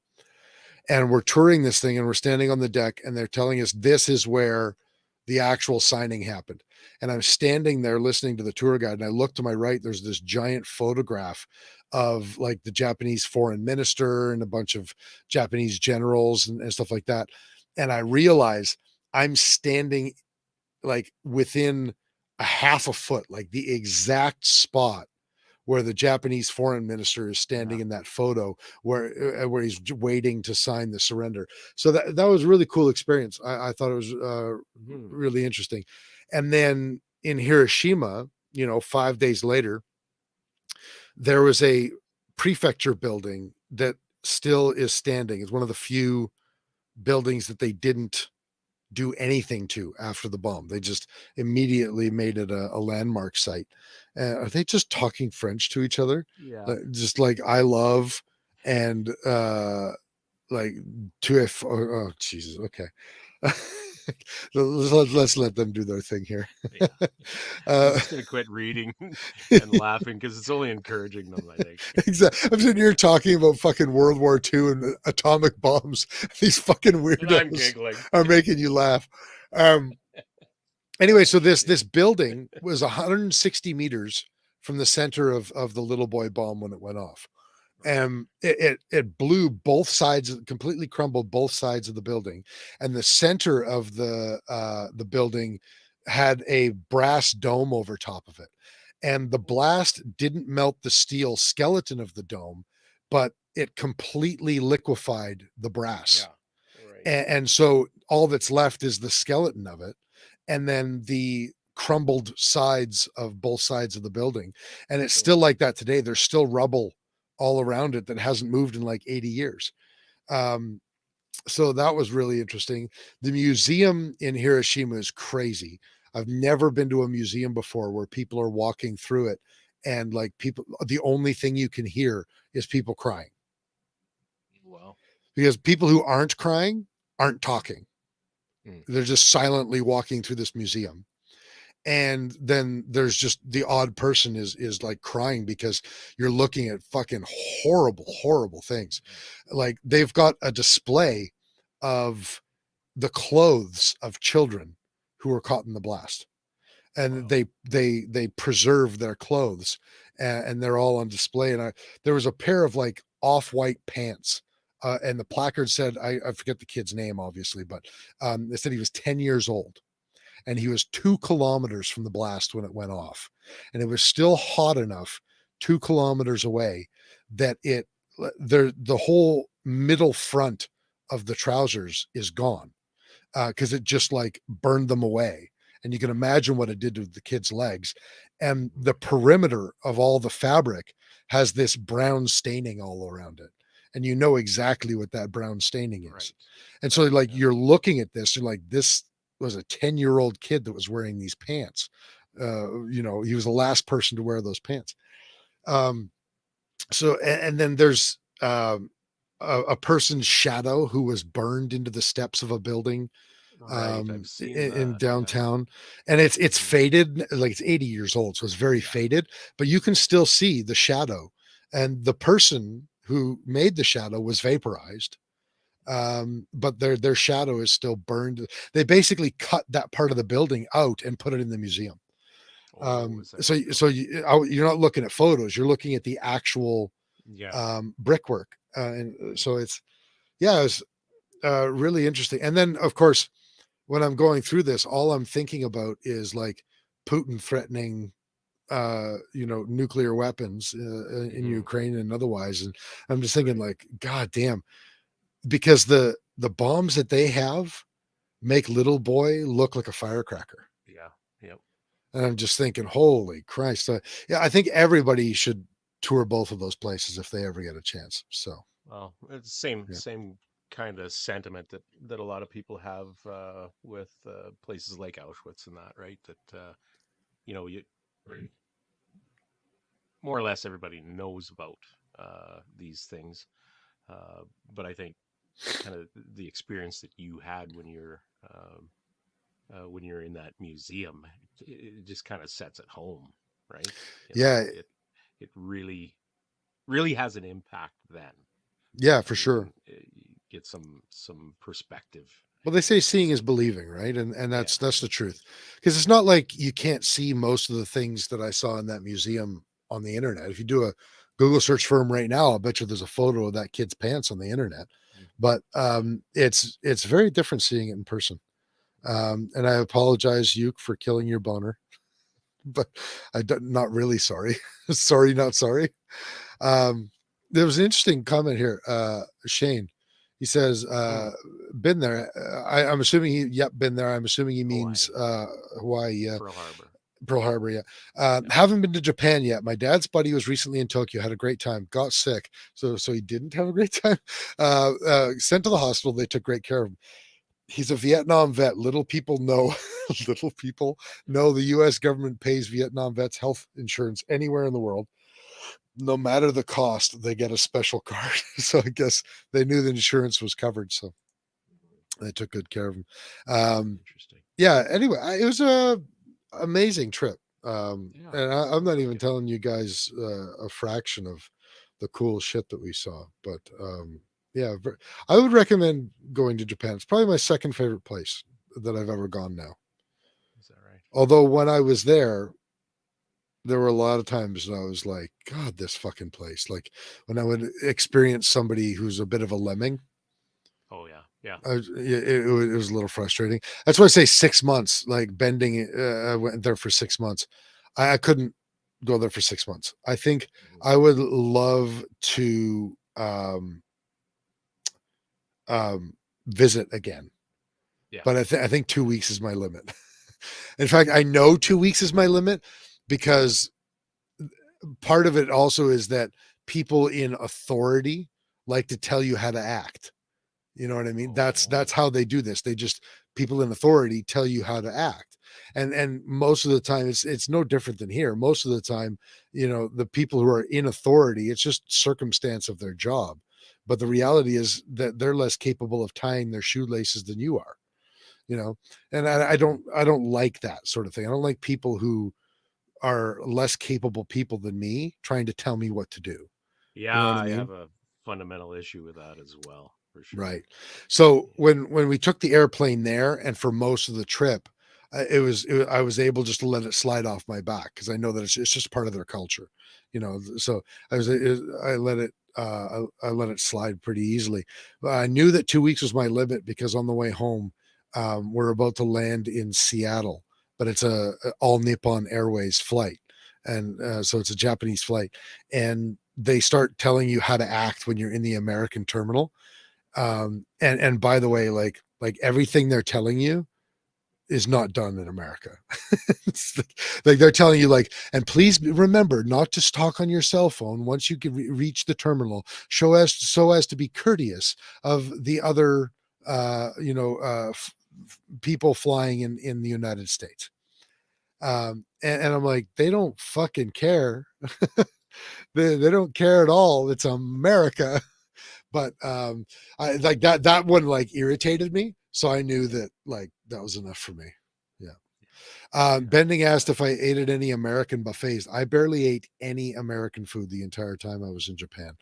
And we're touring this thing, and we're standing on the deck, and they're telling us this is where the actual signing happened. And I'm standing there listening to the tour guide, and I look to my right, there's this giant photograph of like the Japanese foreign minister and a bunch of Japanese generals and stuff like that. And I realize I'm standing like within a half a foot, like the exact spot where the Japanese foreign minister is standing in that photo where he's waiting to sign the surrender. So that was a really cool experience. I thought it was really interesting. And then in Hiroshima, 5 days later, there was a prefecture building that still is standing. It's one of the few buildings that they didn't do anything to after the bomb. They just immediately made it a landmark site. Are they just talking French to each other? Yeah. Just like I love and like to if oh Jesus, okay. Let's let them do their thing here. Yeah. I'm uh just gonna quit reading and laughing because it's only encouraging them, I think. exactly. I'm sitting here talking about fucking World War II and atomic bombs. These fucking And I'm weirdos giggling. are making you laugh. Anyway, so this building was 160 meters from the center of the little boy bomb when it went off. And it blew both sides, completely crumbled both sides of the building, and the center of the building had a brass dome over top of it, and the blast didn't melt the steel skeleton of the dome, but it completely liquefied the brass. Yeah. Right. And so all that's left is the skeleton of it, and then the crumbled sides of both sides of the building. And it's still like that today. There's still rubble all around it that hasn't moved in like 80 years. So that was really interesting. The museum in Hiroshima is crazy. I've never been to a museum before where people are walking through it, and like people, the only thing you can hear is people crying, Well. because people who aren't crying aren't talking. They're just silently walking through this museum. And then there's just the odd person is like crying because you're looking at fucking horrible things. Like they've got a display of the clothes of children who were caught in the blast, and Wow. they preserve their clothes, and they're all on display. And there was a pair of like off-white pants, and the placard said, I forget the kid's name obviously, but they said he was 10 years old, and he was 2 kilometers from the blast when it went off, and it was still hot enough 2 kilometers away that the whole middle front of the trousers is gone, because it just like burned them away. And you can imagine what it did to the kid's legs. And the perimeter of all the fabric has this brown staining all around it, and you know exactly what that brown staining is. Right. And so like you're looking at this, you're like, this was a 10-year-old kid that was wearing these pants. He was the last person to wear those pants. So and then there's a person's shadow who was burned into the steps of a building Right. I've seen in that. downtown, and it's faded, like it's 80 years old, so it's very faded, but you can still see the shadow, and the person who made the shadow was vaporized, but their shadow is still burned. They basically cut that part of the building out and put it in the museum. You're not looking at photos, you're looking at the actual brickwork, and so it's really interesting. And then of course, when I'm going through this, all I'm thinking about is like Putin threatening nuclear weapons in Ukraine and otherwise, and I'm just thinking like, god damn, because the bombs that they have make little boy look like a firecracker. Yep. And I'm just thinking, holy Christ. I think everybody should tour both of those places if they ever get a chance. So, well, it's same kind of sentiment that a lot of people have with places like Auschwitz and that, right? That you more or less everybody knows about these things, but I think kind of the experience that you had when you're in that museum, it just kind of sets it home, right? It really has an impact then. Yeah, for sure. Get some perspective. Well, they say seeing is believing, right? And that's the truth. Because it's not like you can't see most of the things that I saw in that museum on the internet. If you do a Google search for them right now, I'll bet you there's a photo of that kid's pants on the internet. But it's very different seeing it in person. And I apologize, Uke, for killing your boner, but not really sorry. Sorry, not sorry. There was an interesting comment here. Shane, he says, been there. I'm assuming been there. I'm assuming he means Hawaii. Yeah. Pearl Harbor. Yeah. Haven't been to Japan yet. My dad's buddy was recently in Tokyo, had a great time, got sick. So he didn't have a great time. Sent to the hospital. They took great care of him. He's a Vietnam vet. Little people know the U.S. government pays Vietnam vets health insurance anywhere in the world. no matter the cost, they get a special card. So I guess they knew the insurance was covered, so they took good care of them. Interesting. Yeah. Anyway, it was a amazing trip. Yeah, And I'm not sounds even like it. telling you guys a fraction of the cool shit that we saw. But yeah, I would recommend going to Japan. It's probably my second favorite place that I've ever gone now. Is that right? Although when I was there were a lot of times that I was like, God, this fucking place. Like when I would experience somebody who's a bit of a lemming, Oh yeah, yeah. it was a little frustrating. That's why I say 6 months, like bending. I went there for 6 months. I couldn't go there for 6 months. I think Mhm. I would love to visit again, Yeah. but I think 2 weeks is my limit. In fact, I know 2 weeks is my limit because part of it also is that people in authority like to tell you how to act. You know what I mean? That's Oh, how they do this. They just people in authority tell you how to act. And most of the time it's no different than here. Most of the time, you know, the people who are in authority, it's just circumstance of their job. But the reality is that they're less capable of tying their shoelaces than you are, you know. And I don't like that sort of thing. I don't like people who are less capable people than me trying to tell me what to do. You yeah. know what I I mean? have a fundamental issue with that as well, for sure. Right. So Yeah. when we took the airplane there, and for most of the trip, I was able just to let it slide off my back because I know that it's just part of their culture, you know. So I let it I let it slide pretty easily. But I knew that 2 weeks was my limit because on the way home, we're about to land in Seattle, but it's a all Nippon Airways flight, and so it's a Japanese flight, and they start telling you how to act when you're in the American terminal. And by the way, like everything they're telling you is not done in America. It's like they're telling you like, and please remember not to talk on your cell phone once you can reach the terminal, so as to be courteous of the other people flying in the United States. And I'm like, they don't fucking care. They don't care at all. It's America. But I like that one like irritated me, so I knew that like that was enough for me. Yeah. Yeah. Bending asked if I ate at any American buffets. I barely ate any American food the entire time I was in Japan.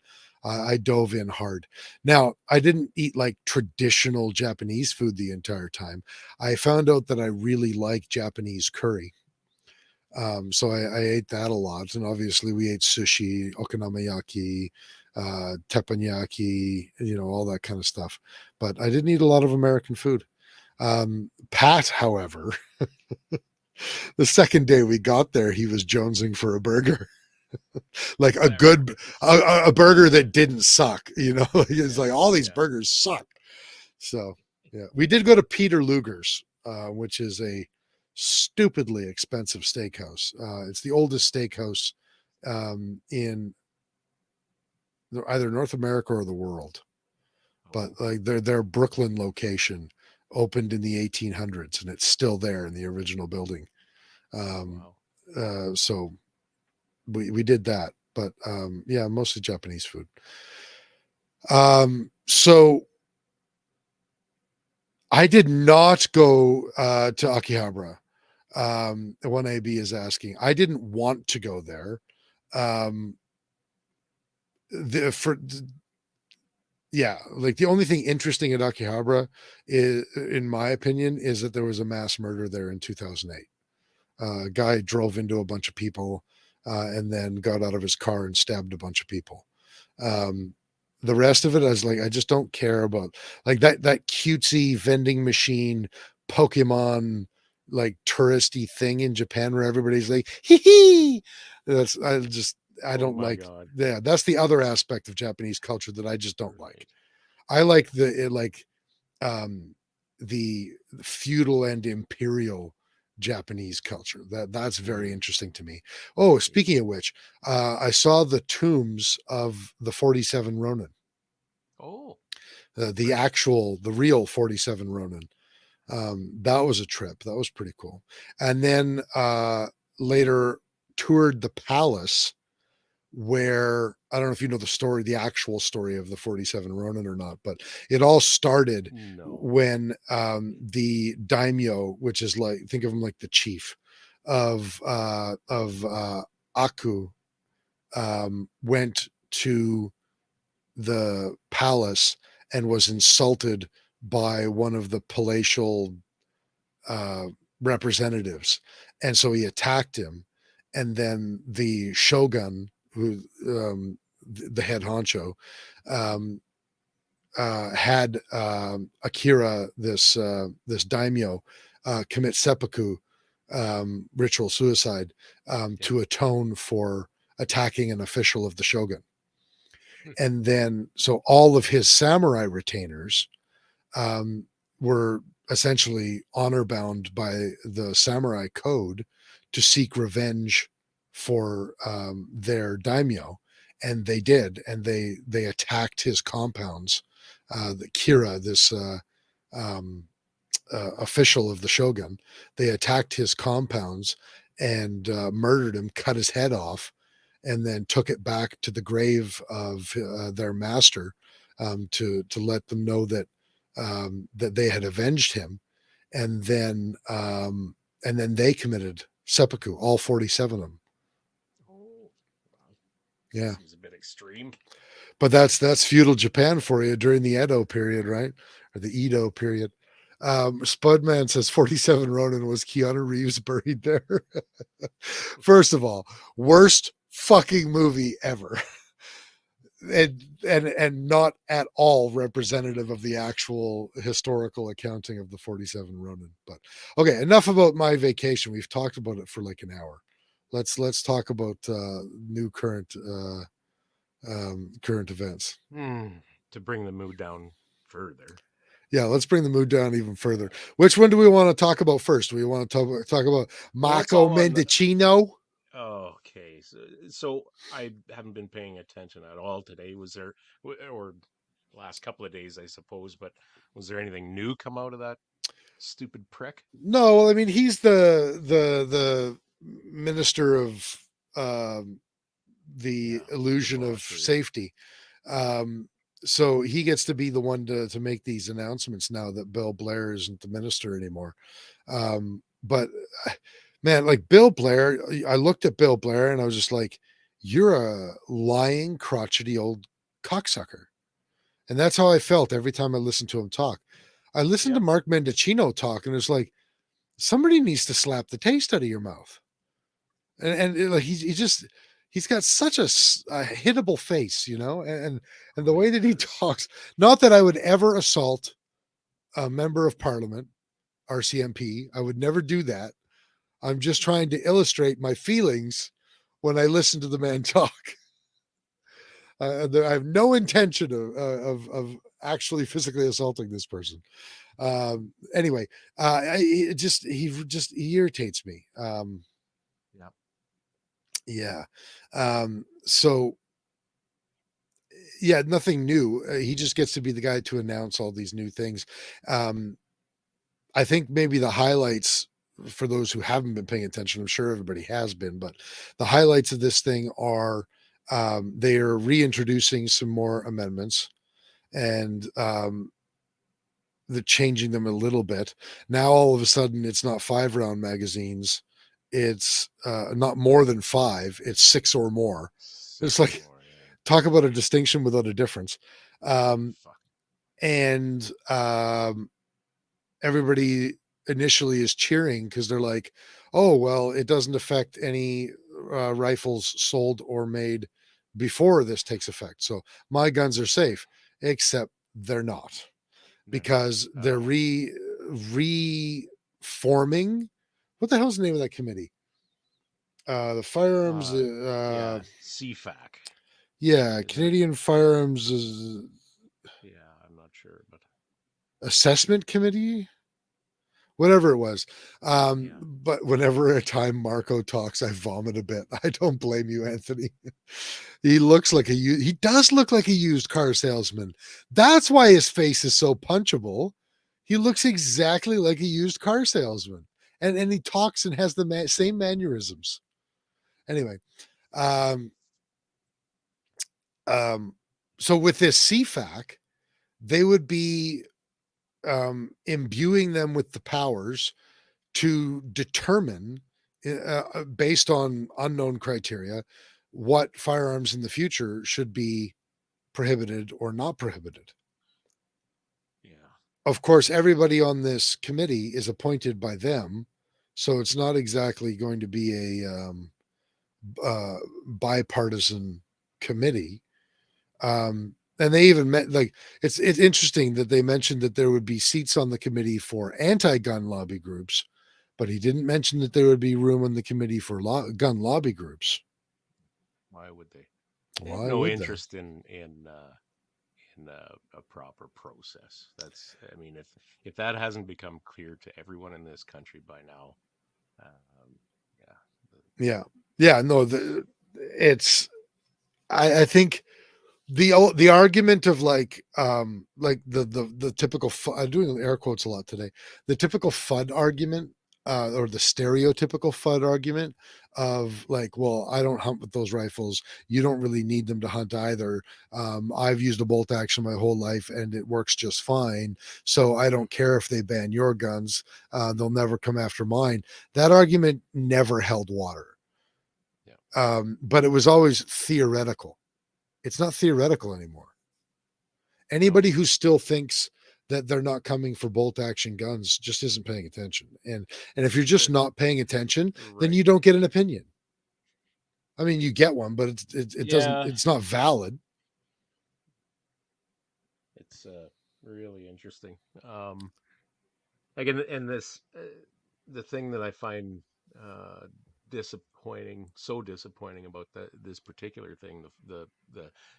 I dove in hard. Now, I didn't eat like traditional Japanese food the entire time. I found out that I really like Japanese curry. So I ate that a lot, and obviously we ate sushi, okonomiyaki, teppanyaki, you know, all that kind of stuff. But I didn't eat a lot of American food. Pat, however, the second day we got there, he was jonesing for a burger, like a Whatever. good a burger that didn't suck. You know, he's like all these Yeah. burgers suck. So yeah, we did go to Peter Luger's, which is a stupidly expensive steakhouse. It's the oldest steakhouse in either North America or the world. But Oh, like their Brooklyn location opened in the 1800s, and it's still there in the original building. Um, wow. so we did that, but yeah, mostly Japanese food. So I did not go to Akihabara. 1AB is asking. I didn't want to go there. Um, for yeah, like the only thing interesting at Akihabara is, in my opinion, is that there was a mass murder there in 2008. A guy drove into a bunch of people and then got out of his car and stabbed a bunch of people. Um, the rest of it, I was like, I just don't care about like that cutesy vending machine Pokemon like touristy thing in Japan where everybody's like, hee hee. I Oh don't my like. God. Yeah, that's the other aspect of Japanese culture that I just don't like. Right. I like um the feudal and imperial Japanese culture. That's very Mhm. interesting to me. Oh, Yeah. speaking of which, I saw the tombs of the 47 Ronin, Oh, the great. actual, the real 47 Ronin. That was a trip. That was pretty cool. And then later toured the palace where I don't know if you know the story, the actual story of the 47 Ronin or not, but it all started No. when the daimyo, which is like, think of him like the chief of Aku, went to the palace and was insulted by one of the palatial uh, representatives, and so he attacked him. And then the shogun, who the head honcho, um, had Akira, this daimyo, commit seppuku, ritual suicide, to atone for attacking an official of the shogun. And then, so all of his samurai retainers were essentially honor bound by the samurai code to seek revenge for their daimyo, and they did, and they attacked his compounds. The Kira, this official of the shogun, they attacked his compounds and murdered him, cut his head off, and then took it back to the grave of their master, to let them know that that they had avenged him, and then they committed seppuku, all 47 of them. Oh, wow. Yeah, Seems a bit extreme. but that's feudal Japan for you during the Edo period, right? Or the Edo period. Spudman says 47 Ronin, was Keanu Reeves buried there? First of all, worst fucking movie ever. And not at all representative of the actual historical accounting of the 47 Ronin. But okay, enough about my vacation. We've talked about it for like an hour. Let's talk about new current events. To bring the mood down further. Yeah, let's bring the mood down even further. Which one do we want to talk about first? Do we want to talk about Marco Mendicino? Okay, so I haven't been paying attention at all today. Was there, or last couple of days, I suppose, but was there anything new come out of that stupid prick? No, I mean, he's the minister of the illusion of safety. So he gets to be the one to make these announcements now that Bill Blair isn't the minister anymore. But man, like Bill Blair, I looked at Bill Blair and I was just like, you're a lying, crotchety old cocksucker. And that's how I felt every time I listened to him talk. I listened to Mark Mendicino talk and it's like, somebody needs to slap the taste out of your mouth. And like he's got such a hittable face, you know, and the way that he talks. Not that I would ever assault a member of Parliament, RCMP. I would never do that. I'm just trying to illustrate my feelings when I listen to the man talk. I have no intention of actually physically assaulting this person. Anyway, he just irritates me. Yeah. So yeah, nothing new. He just gets to be the guy to announce all these new things. I think maybe the highlights for those who haven't been paying attention, I'm sure everybody has been, but the highlights of this thing are they are reintroducing some more amendments and they're changing them a little bit. Now, all of a sudden, it's not 5-round magazines. It's not more than 5. It's 6 or more. It's like, talk about a distinction without a difference. And everybody initially is cheering because they're like, oh, well, it doesn't affect any rifles sold or made before this takes effect. So my guns are safe, except they're not, because they're reforming. What the hell's the name of that committee? The firearms, CFAC. Yeah, Canadian Firearms is. Yeah, I'm not sure, but assessment committee, whatever it was. But whenever a time Marco talks, I vomit a bit. I don't blame you, Anthony. He does look like a used car salesman. That's why his face is so punchable. He looks exactly like a used car salesman, and he talks and has the same mannerisms. Anyway, So with this CFAC, they would be imbuing them with the powers to determine, based on unknown criteria, what firearms in the future should be prohibited or not prohibited. Yeah. Of course, everybody on this committee is appointed by them, so it's not exactly going to be a bipartisan committee. And they even met, like, it's interesting that they mentioned that there would be seats on the committee for anti-gun lobby groups, but he didn't mention that there would be room on the committee for gun lobby groups. Why would they? They have Why no would interest in a proper process. That's, I mean, if that hasn't become clear to everyone in this country by now, yeah, they? Yeah. No, it's, I think the argument of like the typical I'm doing air quotes a lot today, the typical FUD argument, or the stereotypical FUD argument of like, well, I don't hunt with those rifles, you don't really need them to hunt either, I've used a bolt action my whole life and it works just fine, so I don't care if they ban your guns, they'll never come after mine. That argument never held water. But it was always theoretical. It's not theoretical anymore. Anybody who still thinks that they're not coming for bolt action guns just isn't paying attention. And if you're just not paying attention, then right. you don't get an opinion. I mean, you get one, but it doesn't, Yeah. it's not valid. It's really interesting. Like in this, the thing that I find so disappointing about this particular thing, the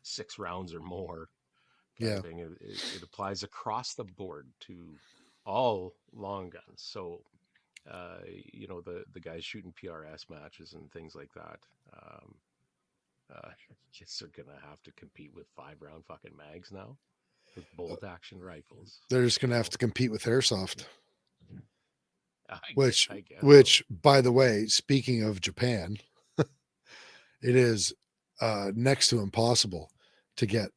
6 rounds or more kind Yeah. of thing, it applies across the board to all long guns. So, the guys shooting PRS matches and things like that. Kids are gonna have to compete with 5-round fucking mags now with bolt action rifles. They're just going to have to compete with airsoft, which, I guess so. by the way, speaking of Japan, it is next to impossible to get.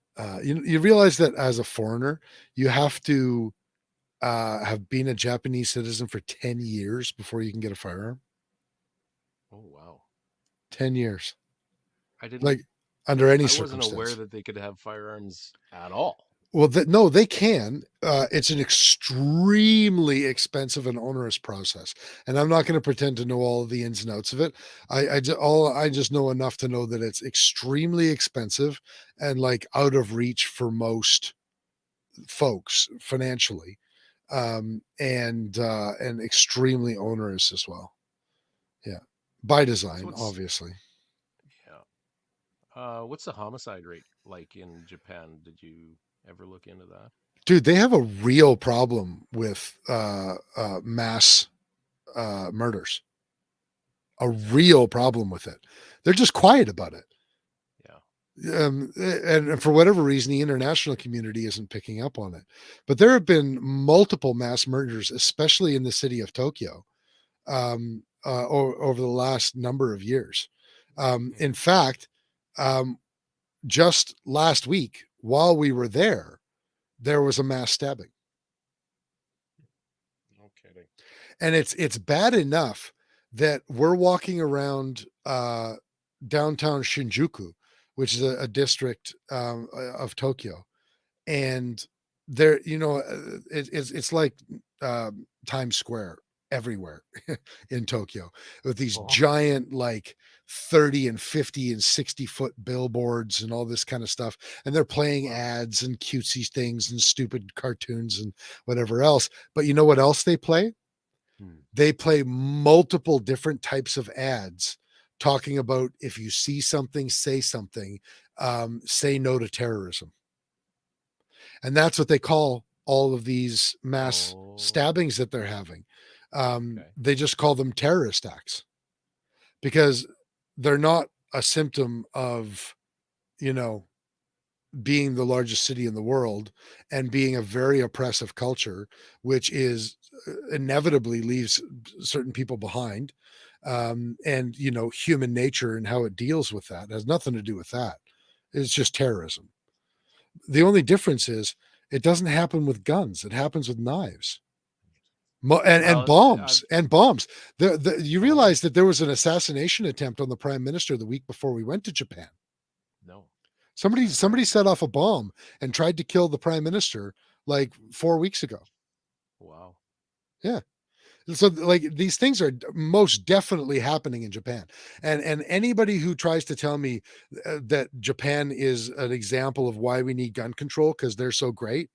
You realize that as a foreigner, you have to have been a Japanese citizen for 10 years before you can get a firearm. Oh wow. 10 years. I didn't. Like, under any I wasn't aware circumstance. that they could have firearms at all. Well, no, they can. It's an extremely expensive and onerous process, and I'm not going to pretend to know all of the ins and outs of it. I just know enough to know that it's extremely expensive and like out of reach for most folks financially, and extremely onerous as well. Yeah, by design, obviously. Yeah. What's the homicide rate like in Japan? Did you ever look into that? Dude, they have a real problem with mass murders. A real problem with it. They're just quiet about it. Yeah. And for whatever reason, the international community isn't picking up on it. But there have been multiple mass murders, especially in the city of Tokyo, over the last number of years. In fact, just last week, while we were there was a mass stabbing. No kidding. And it's bad enough that we're walking around downtown Shinjuku, which is a district of Tokyo, and there, it's like Times Square everywhere in Tokyo, with these giant like 30 and 50 and 60-foot billboards and all this kind of stuff, and they're playing ads and cutesy things and stupid cartoons and whatever else. But you know what else they play? They play multiple different types of ads talking about, if you see something, say something, say no to terrorism. And that's what they call all of these mass stabbings that they're having. They just call them terrorist acts because they're not a symptom of, being the largest city in the world and being a very oppressive culture, which is inevitably leaves certain people behind. And, human nature and how it deals with that has nothing to do with that. It's just terrorism. The only difference is it doesn't happen with guns. It happens with knives. And bombs and bombs. You realize that there was an assassination attempt on the prime minister the week before we went to Japan. No. Somebody set off a bomb and tried to kill the prime minister like 4 weeks ago. Wow. Yeah. So like these things are most definitely happening in Japan. And anybody who tries to tell me that Japan is an example of why we need gun control because they're so great,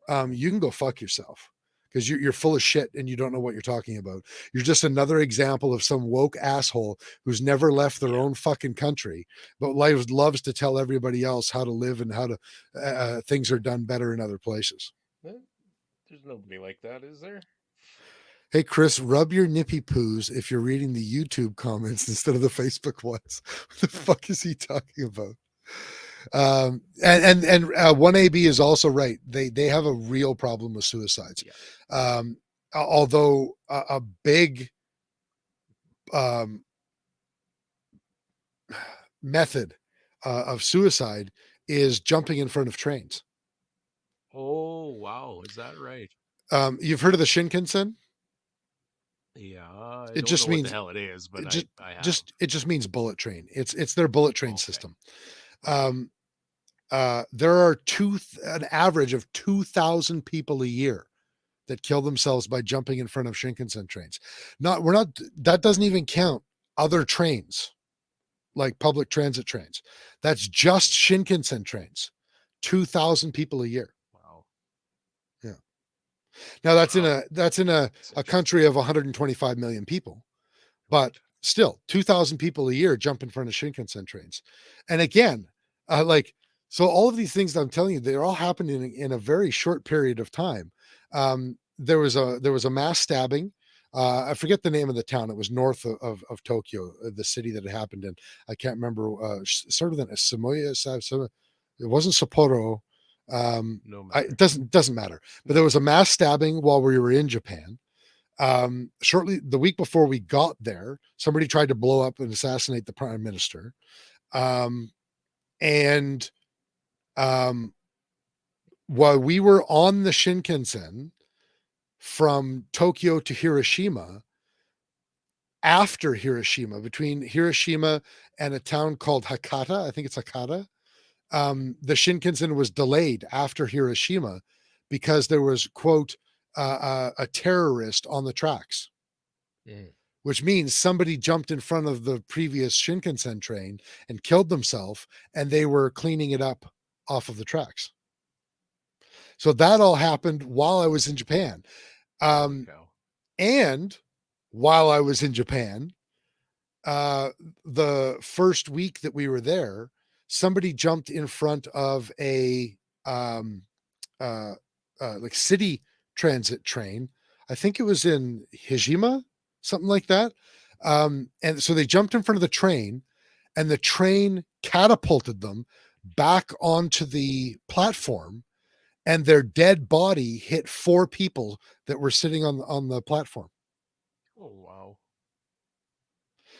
you can go fuck yourself. Because you're full of shit and you don't know what you're talking about. You're just another example of some woke asshole who's never left their own fucking country, but loves to tell everybody else how to live and how to things are done better in other places. There's nobody like that, is there? Hey, Kris, rub your nippy poos if you're reading the YouTube comments instead of the Facebook ones. What the fuck is he talking about? And 1AB is also right. They have a real problem with suicides. Yeah. Although a big method of suicide is jumping in front of trains. Oh, wow. Is that right? You've heard of the Shinkansen? Yeah. It just means what the hell it is, but it just means bullet train. It's their bullet train system. There are an average of 2,000 people a year that kill themselves by jumping in front of Shinkansen trains. That doesn't even count other trains, like public transit trains. That's just Shinkansen trains. 2,000 people a year. Wow. Yeah. Now that's in a country of 125 million people, but still 2,000 people a year jump in front of Shinkansen trains. And again, so all of these things that I'm telling you, they're all happening in a very short period of time. There was a mass stabbing. I forget the name of the town. It was north of Tokyo, the city that it happened in. I can't remember. Sort of Samoya. It wasn't Sapporo. No it doesn't matter. But there was a mass stabbing while we were in Japan. Shortly the week before we got there, somebody tried to blow up and assassinate the prime minister. While we were on the Shinkansen from Tokyo to Hiroshima, after Hiroshima, between Hiroshima and a town called Hakata, I think it's Hakata, the Shinkansen was delayed after Hiroshima because there was, quote, a terrorist on the tracks. Which means somebody jumped in front of the previous Shinkansen train and killed themselves, and they were cleaning it up off of the tracks. So that all happened while I was in Japan. And while I was in Japan, the first week that we were there, somebody jumped in front of a like city transit train. I think it was in Hijima, something like that. And so they jumped in front of the train, and the train catapulted them back onto the platform, and their dead body hit 4 people that were sitting on the platform. Oh, wow.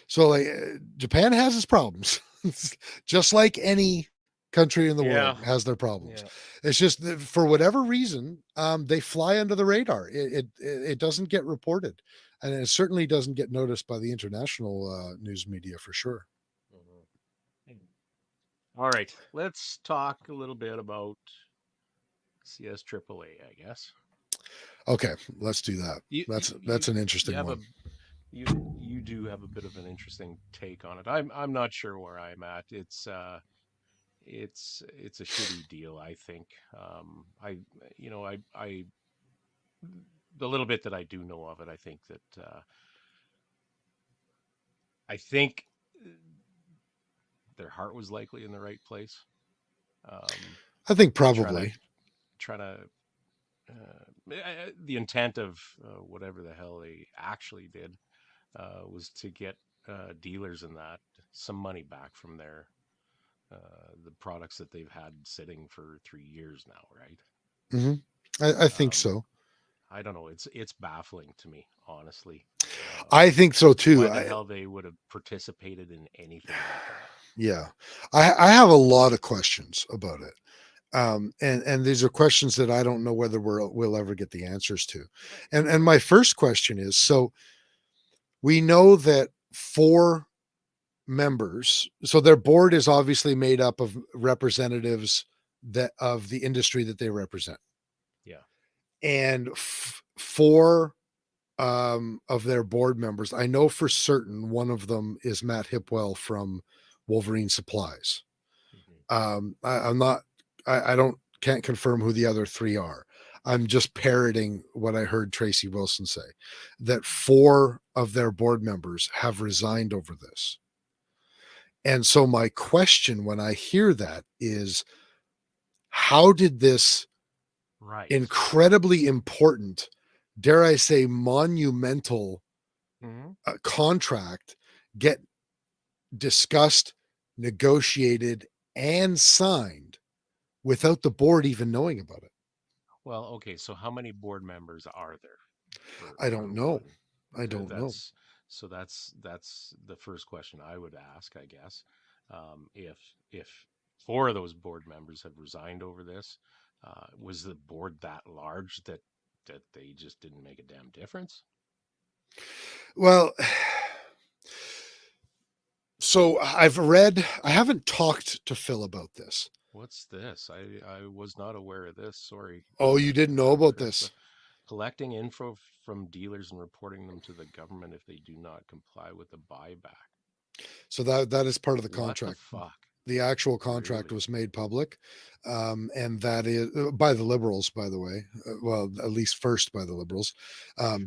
So like Japan has its problems, just like any country in the world has their problems. It's just that for whatever reason, they fly under the radar. It doesn't get reported, and it certainly doesn't get noticed by the international news media for sure. All right, let's talk a little bit about CS AAA, I guess. Okay, let's do that. That's an interesting one. You do have a bit of an interesting take on it. I'm not sure where I'm at. It's a shitty deal, I think. The little bit that I do know of it, I think their heart was likely in the right place. I think probably trying to the intent of whatever the hell they actually did was to get dealers in that some money back from their the products that they've had sitting for 3 years now, right? Mm-hmm. I think so. I don't know. It's baffling to me, honestly. I think so too. Why the hell they would have participated in anything like that? Yeah. I have a lot of questions about it. And these are questions that I don't know whether we'll ever get the answers to. And my first question is, so we know that 4 members, so their board is obviously made up of representatives that of the industry that they represent. Yeah. And 4 of their board members, I know for certain one of them is Matt Hipwell from Wolverine Supplies. I'm not, I don't, can't confirm who the other 3 are. I'm just parroting what I heard Tracy Wilson say, that 4 of their board members have resigned over this. And so my question when I hear that is, how did this Right. incredibly important, dare I say, monumental contract get discussed, negotiated, and signed without the board even knowing about it? Well, okay. So how many board members are there? I don't know. One? I don't know. That's the first question I would ask, I guess. If 4 of those board members have resigned over this, was the board that large that they just didn't make a damn difference? Well, so I haven't talked to Phil about this. What's this? I was not aware of this. Sorry. Oh, you didn't know about Chris. this? Collecting info from dealers and reporting them to the government if they do not comply with the buyback. So that is part of the What the contract. fuck? The actual contract was made public, and that is by the Liberals, by the way. Well, at least first by the Liberals.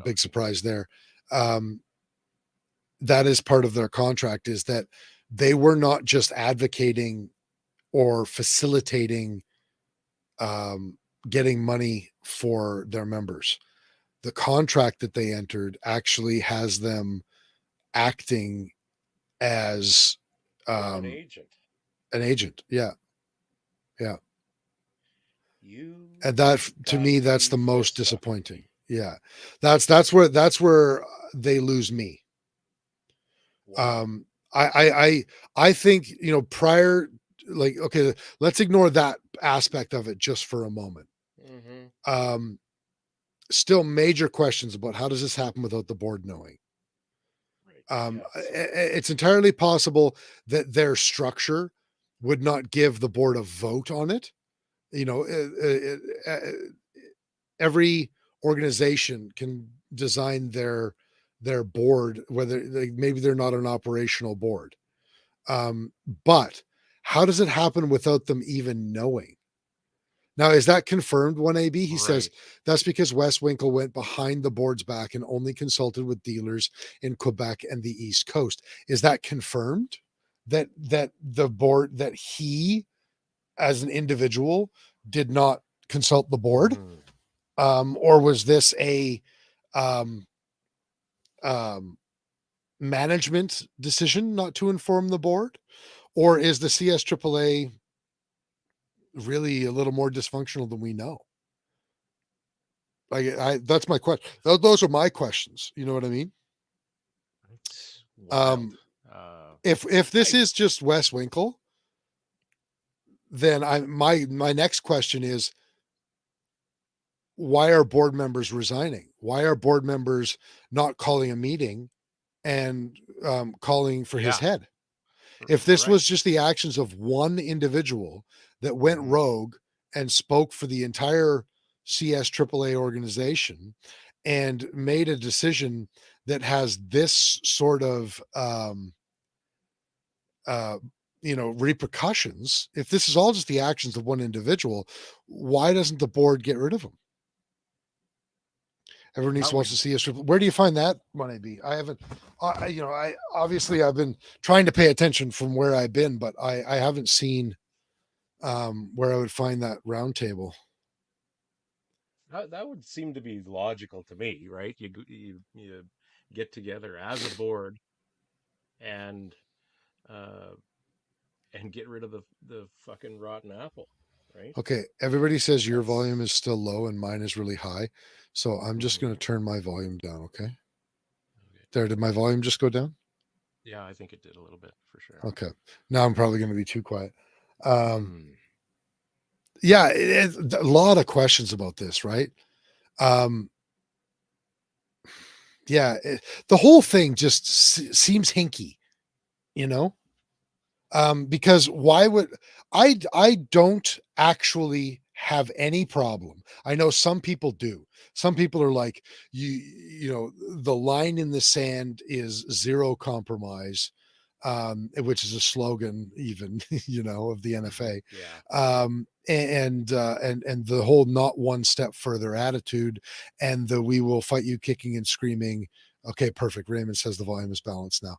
Big surprise there. That is part of their contract, is that they were not just advocating or facilitating getting money for their members. The contract that they entered actually has them acting as an agent. An agent. Yeah. Yeah. You And that, to me, that's the most disappointing. Yeah. That's where they lose me. Wow. I think, prior, like, okay, let's ignore that aspect of it just for a moment. Still major questions about how does this happen without the board knowing? It's entirely possible that their structure would not give the board a vote on it. Every organization can design their board, whether maybe they're not an operational board. But how does it happen without them even knowing? Now, is that confirmed, 1AB? He says that's because Wes Winkle went behind the board's back and only consulted with dealers in Quebec and the East Coast. Is that confirmed? That the board, that he, as an individual, did not consult the board? Or was this a management decision not to inform the board? Or is the CSAAA really a little more dysfunctional than we know? That's my question. Those are my questions. You know what I mean? If this is just Wes Winkle, then my next question is, why are board members resigning? Why are board members not calling a meeting and calling for his head? If this was just the actions of one individual that went rogue and spoke for the entire CSAAA organization and made a decision that has this sort of repercussions, if this is all just the actions of one individual, why doesn't the board get rid of him? Everyone wants to see us. Where do you find that money be? I haven't, I obviously I've been trying to pay attention from where I've been, but I haven't seen where I would find that roundtable. That would seem to be logical to me, right? You get together as a board and get rid of the fucking rotten apple, right? Okay, everybody says your volume is still low and mine is really high, so I'm just going to turn my volume down. Okay. There, did my volume just go down? Yeah, I think it did a little bit for sure. Okay. Now I'm probably going to be too quiet. Um, Mm. yeah, a lot of questions about this, right? Um, yeah, the whole thing just seems hinky, you know? Because why would I don't actually have any problem. I know some people do. Some people are like, you know, the line in the sand is zero compromise, which is a slogan even, you know, of the Mhm. NFA. Yeah. And the whole not one step further attitude, and the we will fight you kicking and screaming. Okay, perfect. Raymond says the volume is balanced now.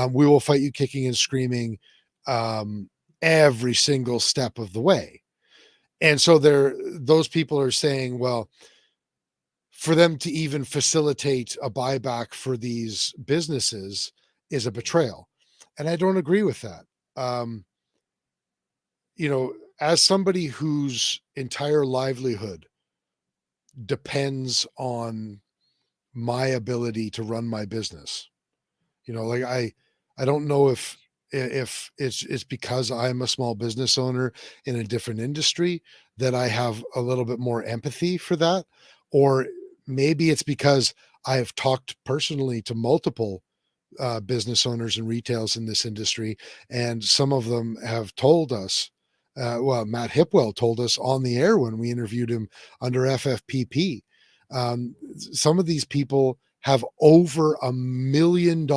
We will fight you kicking and screaming um, every single step of the way. And so those people are saying, well, for them to even facilitate a buyback for these businesses is a Mhm. betrayal. And I don't agree with that. Um, you know, as somebody whose entire livelihood depends on my ability to run my business, you know, like I don't know if it's because I'm a small business owner in a different industry that I have a little bit more empathy for that, or maybe it's because I've talked personally to multiple business owners and retails in this industry, and some of them have told us. Well, Matt Hipwell told us on the air when we interviewed him under FFPP. Some of these people have over $1 million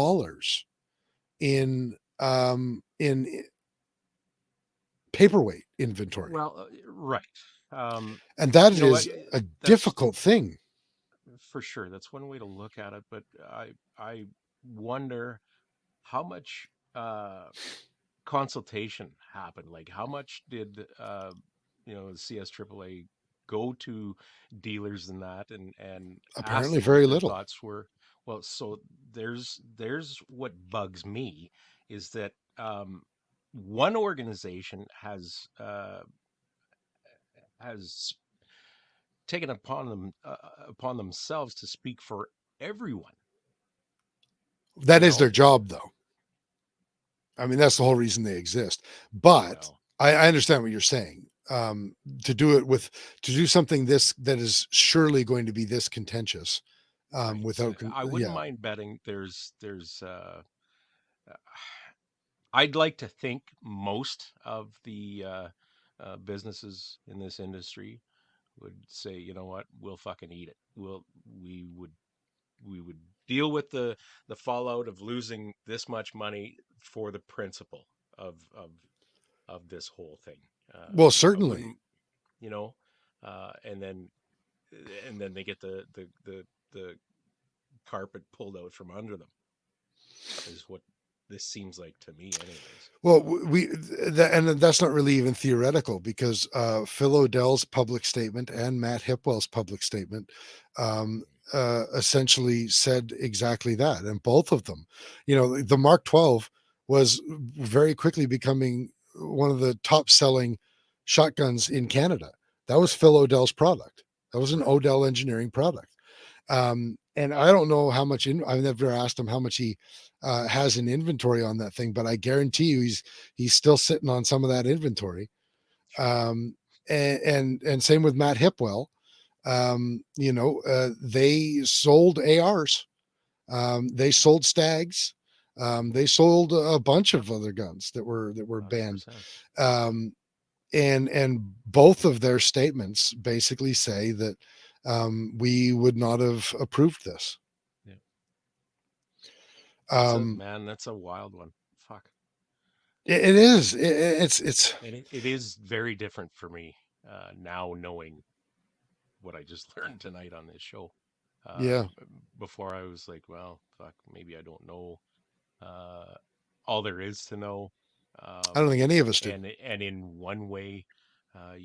in paperweight inventory, Well, right. and that You know what? is a That's difficult thing. for sure. That's one way to look at it, but I wonder how much consultation happened. Like, how much did the CS AAA go to dealers and that, and ask Apparently them what very their little. thoughts were? Well, so there's what bugs me is that one organization has taken upon themselves to speak for everyone. That You is their know, job, though. I mean, that's the whole reason they exist. But well, I understand what you're saying. To do it with to do something this that is surely going to be this contentious, right. I wouldn't yeah, mind betting there's I'd like to think most of the businesses in this industry would say, you know what, we'll fucking eat it. We would we would deal with the fallout of losing this much money for the principle of of of this whole thing. well, I certainly. wouldn't, you know, uh, and then and then they get the carpet pulled out from under them is what this seems like to me, anyways. Well, and that's not really even theoretical because Phil Odell's public statement and Matt Hipwell's public statement um, essentially said exactly that, and both of them, you know, the Mark 12 was very quickly becoming one of the top selling shotguns in Canada. That was Right, Phil Odell's product. That was an right. Odell engineering product. And I don't know how much I've never asked him how much he has in inventory on that thing, but I guarantee you he's still sitting on some of that inventory. Sure. Um, and same with Matt Hipwell. You know, they sold ARs, they sold Stags, they sold a bunch of other guns that were banned. 100%. Um, and both of their statements basically say that we would not have approved this. Yeah. Um, Man, that's a wild one. Fuck. it is. It's And it is very different for me now knowing what I just learned tonight on this show. Uh, yeah. Before I was like, well, fuck, maybe I don't know uh, all there is to know. I don't Um, think any of us do. and in one way, I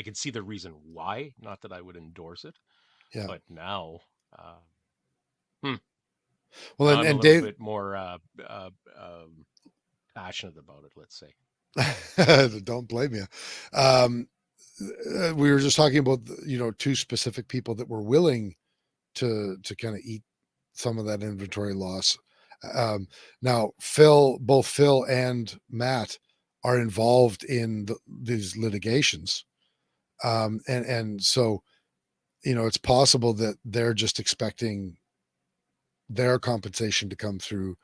could see the reason why. Not that I would endorse it, Yeah. but now, uh, hmm, Well, now and I'm a and little Dave, bit more passionate about it. Let's say. don't blame you. Um, we were just talking about two specific people that were willing to kind of eat some of that inventory loss Now, both Phil and Matt are involved in these litigations, and so it's possible that they're just expecting their compensation to come through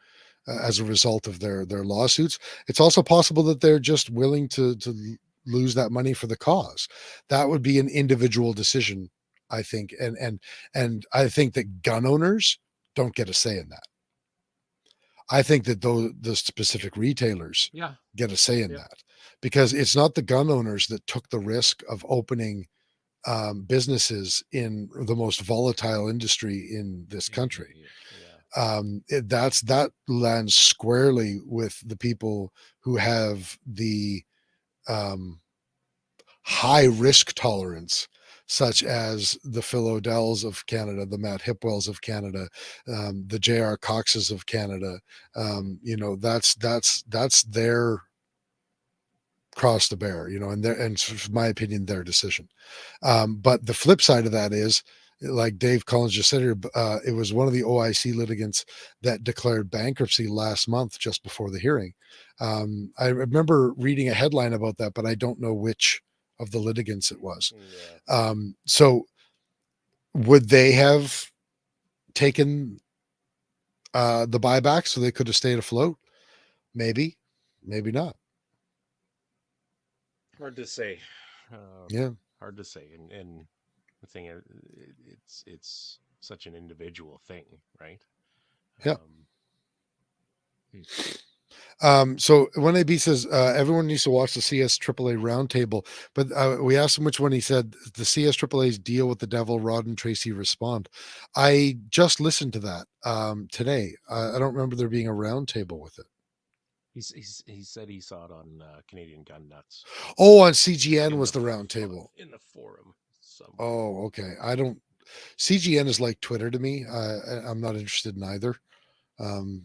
as a result of their lawsuits. It's also possible that they're just willing to lose that money for the cause. That would be an individual decision, I think, and I think that gun owners don't get a say in that. I think that the specific retailers Yeah. get a say in Yeah. that, because it's not the gun owners that took the risk of opening businesses in the most volatile industry in this country. Yeah. That lands squarely with the people who have the high risk tolerance, such as the Phil Odells of Canada, the Matt Hipwells of Canada, the J.R. Coxes of Canada. That's their cross to bear, and in my opinion, their decision. But the flip side of that is, like Dave Collins just said here, it was one of the OIC litigants that declared bankruptcy last month, just before the hearing. I remember reading a headline about that, but I don't know which of the litigants it was. Yeah. So would they have taken the buyback so they could have stayed afloat? Maybe, maybe not. Hard to say. Yeah. Hard to say. And the thing is, it's such an individual thing, right? Yeah. Hmm. So when AB says everyone needs to watch the CS AAA roundtable, but we asked him which one. He said the CS AAA's Deal with the Devil, Rod and Tracy Respond. I just listened to that today. I don't remember there being a roundtable with it. He said he saw it on Canadian Gun Nuts. Oh, on CGN was the roundtable in the forum. Somewhere. Oh, okay. I don't. CGN is like Twitter to me. I'm not interested in either.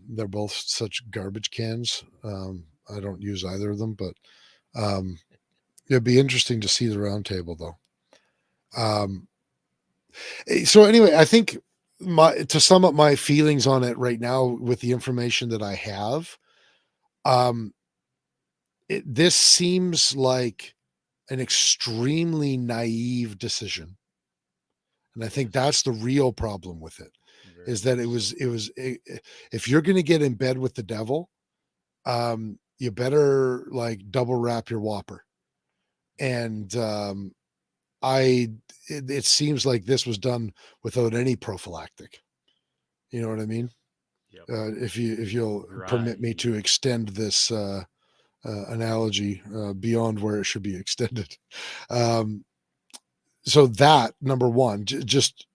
They're both such garbage cans. I don't use either of them, but it'd be interesting to see the roundtable though. So anyway, I think to sum up my feelings on it right now with the information that I have, this seems like an extremely naive decision. And I think that's the real problem with it. Very Is that if you're going to get in bed with the devil, you better like double wrap your Whopper. And it seems like this was done without any prophylactic. You know what I mean? Yep. If you'll permit me to extend this analogy beyond where it should be extended. So that, number one, just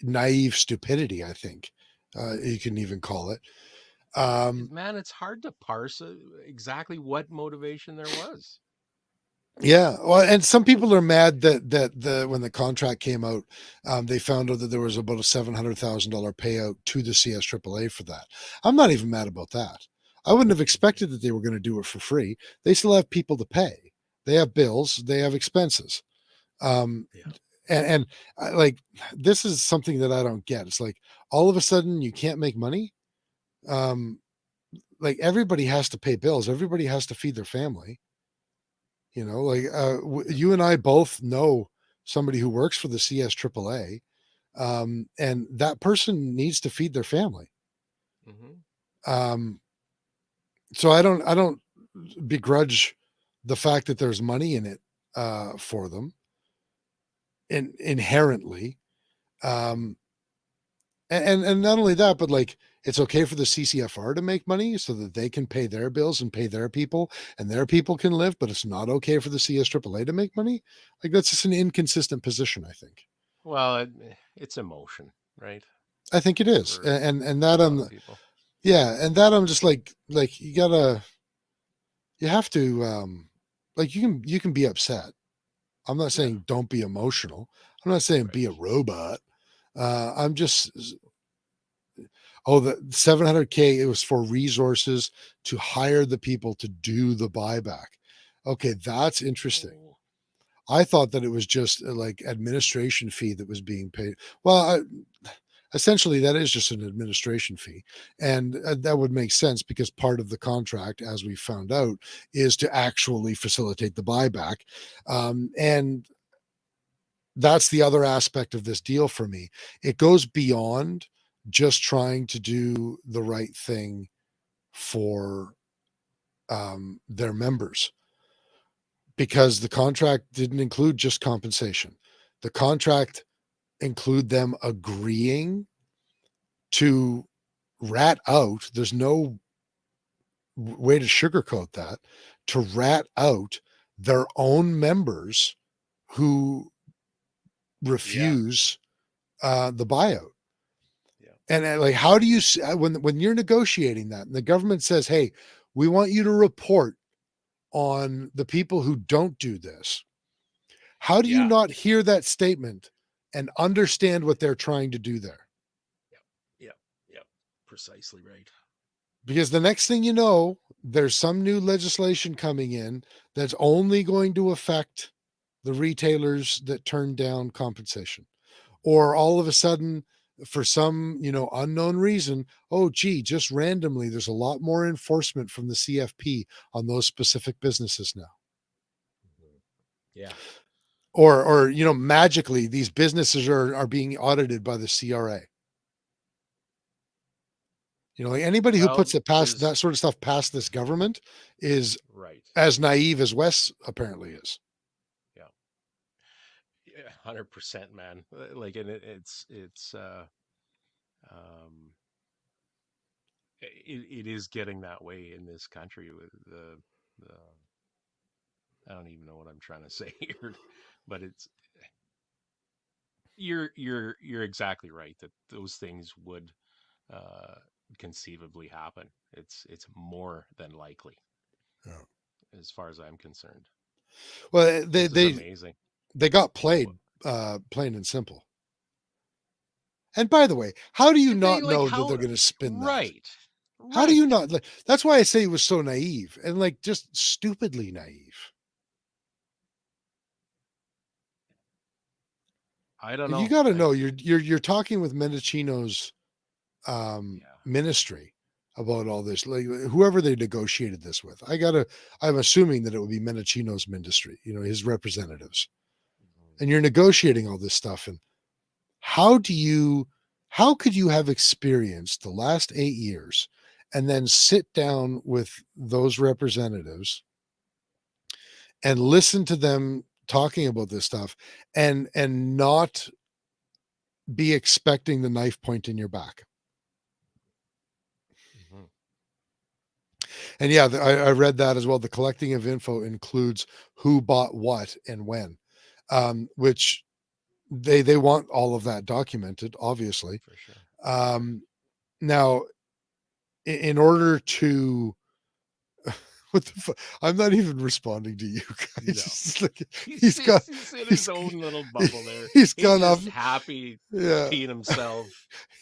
naive stupidity, I think you can even call it. Man, it's hard to parse exactly what motivation there was. Yeah, well, and some people are mad that when the contract came out, they found out that there was about a $700,000 payout to the CS AAA for that. I'm not even mad about that. I wouldn't have expected that they were going to do it for free. They still have people to pay. They have bills. They have expenses. And like, this is something that I don't get. It's like all of a sudden you can't make money. Like everybody has to pay bills. Everybody has to feed their family. Like you and I both know somebody who works for the CS AAA, and that person needs to feed their family. Mm-hmm. So I don't begrudge the fact that there's money in it for them. Inherently, and not only that, but like it's okay for the CCFR to make money so that they can pay their bills and pay their people and their people can live, but it's not okay for the CS AAA to make money. Like that's just an inconsistent position, I think. Well, it's emotion, right? I think it is, and that and that I'm just like you have to like you can be upset. I'm not saying don't be emotional. I'm not saying be a robot. I'm just, the 700K, it was for resources to hire the people to do the buyback. Okay, that's interesting. I thought that it was just like administration fee that was being paid. Well, essentially that is just an administration fee. And that would make sense because part of the contract, as we found out, is to actually facilitate the buyback. And that's the other aspect of this deal for me. It goes beyond just trying to do the right thing for their members, because the contract didn't include just compensation. The contract include them agreeing to rat out, there's no way to sugarcoat that, to rat out their own members who refuse the buyout. Yeah. And like, how do you, when you're negotiating that and the government says, hey, we want you to report on the people who don't do this, how do you Yeah. not hear that statement and understand what they're trying to do there? Yep. Precisely right. Because the next thing you know, there's some new legislation coming in that's only going to affect the retailers that turn down compensation. Or all of a sudden, for some, unknown reason, oh, gee, just randomly, there's a lot more enforcement from the CFP on those specific businesses now. Yeah. Or magically, these businesses are being audited by the CRA. Like anybody who puts it past that sort of stuff past this government is right. as naive as Wes apparently is. Yeah. 100%, man. Like, and it is getting that way in this country with the I don't even know what I'm trying to say here, but you're exactly right that those things would uh, conceivably happen. It's more than likely, as far as I'm concerned. Well, This is amazing. they got played, plain and simple. And by the way, how do you not know that they're going to spin that? Right. How do you not? That's why I say it was so naive and just stupidly naive. I don't know. You got to know you're talking with Mendicino's ministry about all this, like whoever they negotiated this with. I'm assuming that it would be Mendicino's ministry, his representatives. And you're negotiating all this stuff. And how could you have experienced the last 8 years and then sit down with those representatives and listen to them talking about this stuff and not be expecting the knife point in your back? And yeah, I read that as well. The collecting of info includes who bought what and when, which they want all of that documented, obviously. For sure. Now, in order to, what the fuck? I'm not even responding to you guys. No. He's in his own little bubble there. He's gone off. Happy being himself.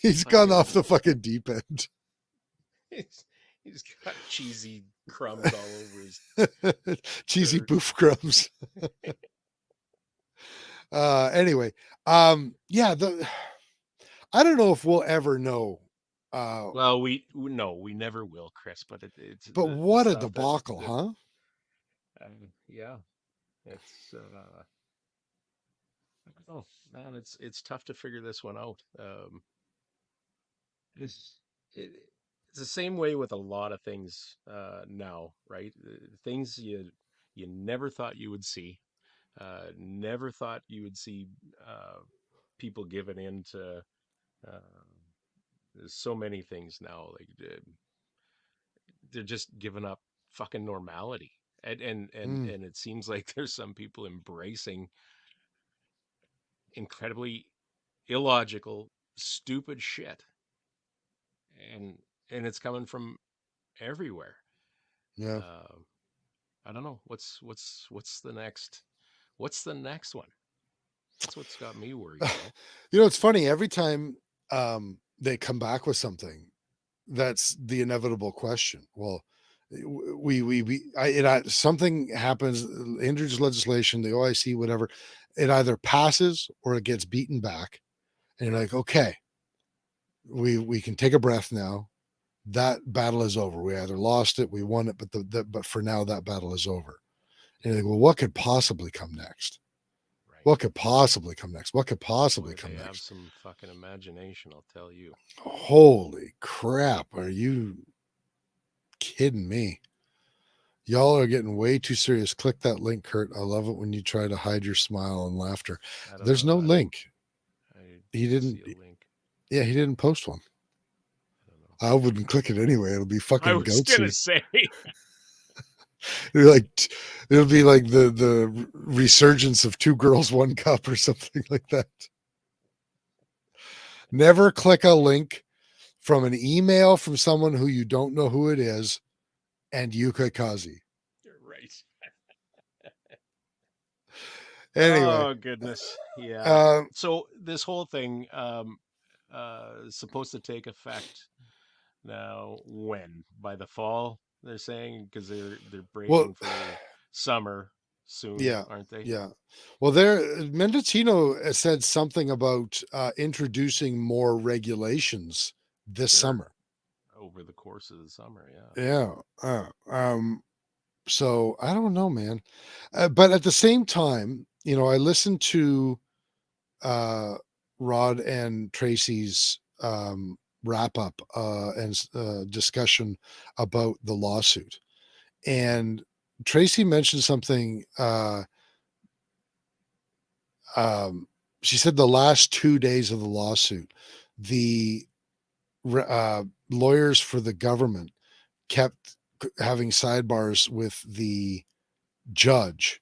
He's gone off the fucking deep end. He's got cheesy crumbs all over his cheesy poof crumbs. Anyway, yeah, I don't know if we'll ever know. Well, we never will, Kris. But it's. But what a debacle, huh? Yeah, it's. Oh man, it's tough to figure this one out. It's the same way with a lot of things now, right? Things you never thought you would see. Never thought you would see people giving in to. There's so many things now, like they're just giving up fucking normality, and it seems like there's some people embracing incredibly illogical, stupid shit, and it's coming from everywhere. Yeah. I don't know what's the next one. That's what's got me worried. It's funny every time they come back with something, that's the inevitable question. Well, something happens, introduce legislation, the OIC, whatever, it either passes or it gets beaten back, and you're like, okay, we can take a breath now. That battle is over. We either lost it, we won it, but for now that battle is over. And you think, well, what could possibly come next? Right. What could possibly come next? What could possibly Boy, come they have next? some fucking imagination, I'll tell you. Holy crap. Are you kidding me? Y'all are getting way too serious. Click that link, Kurt. I love it when you try to hide your smile and laughter. I don't There's know. no link. I He didn't. see a link. Yeah, he didn't post one. I don't know. I wouldn't click it anyway. It'll be I fucking was gonna goatsy. say. It'll be like the resurgence of Two Girls, One Cup or something like that. Never click a link from an email from someone who you don't know who it is and Yuka Kazi. You're right. Anyway, Oh goodness. Yeah. uh, So this whole thing is supposed to take effect now when? By the fall, they're saying, because they're well, breaking for summer soon, yeah, aren't they? yeah. Well, there, Mendicino said something about introducing more regulations this Sure. summer. Over the course of the summer, yeah. Yeah. So I don't know, man. But at the same time, I listened to Rod and Tracy's wrap up and discussion about the lawsuit. And Tracy mentioned something. She said the last 2 days of the lawsuit, the lawyers for the government kept having sidebars with the judge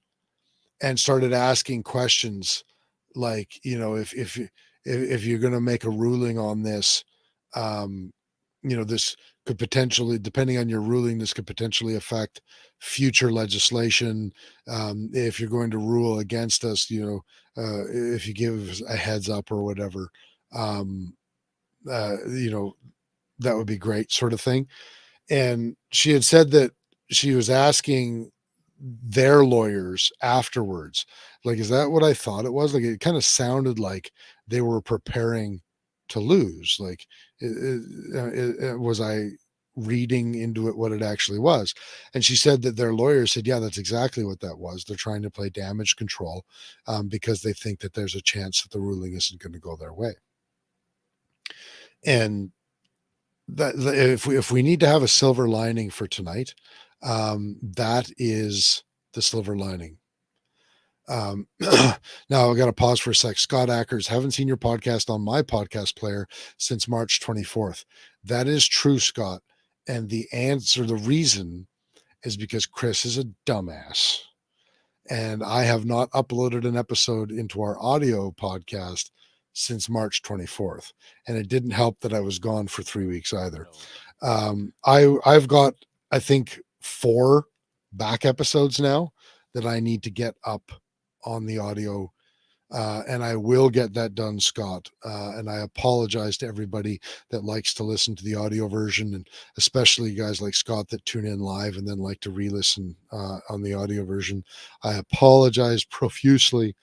and started asking questions like, if you're going to make a ruling on this, this could potentially, depending on your ruling, this could potentially affect future legislation. If you're going to rule against us, if you give us a heads up or whatever, that would be great, sort of thing. And she had said that she was asking their lawyers afterwards, like, is that what I thought it was? Like, it kind of sounded like they were preparing to lose. Like, was I reading into it what it actually was? And she said that their lawyers said, yeah, that's exactly what that was. They're trying to play damage control because they think that there's a chance that the ruling isn't going to go their way. And that if we need to have a silver lining for tonight, that is the silver lining. Now I got to pause for a sec. Scott Ackers, haven't seen your podcast on my podcast player since March 24th. That is true, Scott. And the reason is because Kris is a dumbass. And I have not uploaded an episode into our audio podcast since March 24th. And it didn't help that I was gone for 3 weeks either. No. I've got, I think, 4 back episodes now that I need to get up on the audio. And I will get that done, Scott. And I apologize to everybody that likes to listen to the audio version, and especially guys like Scott that tune in live and then like to re-listen on the audio version. I apologize profusely,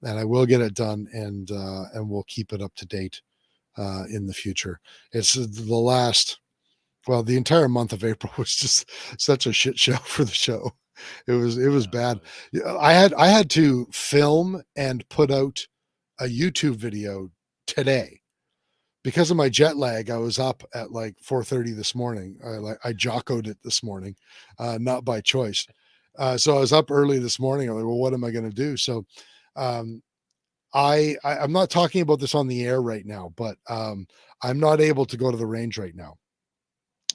and I will get it done, and we'll keep it up to date in the future. It's the entire month of April was just such a shit show for the show. It was bad. I had to film and put out a YouTube video today because of my jet lag. I was up at like 4:30 this morning. I jockoed it this morning, not by choice. So I was up early this morning. I'm like, well, what am I going to do? So I'm not talking about this on the air right now, but I'm not able to go to the range right now.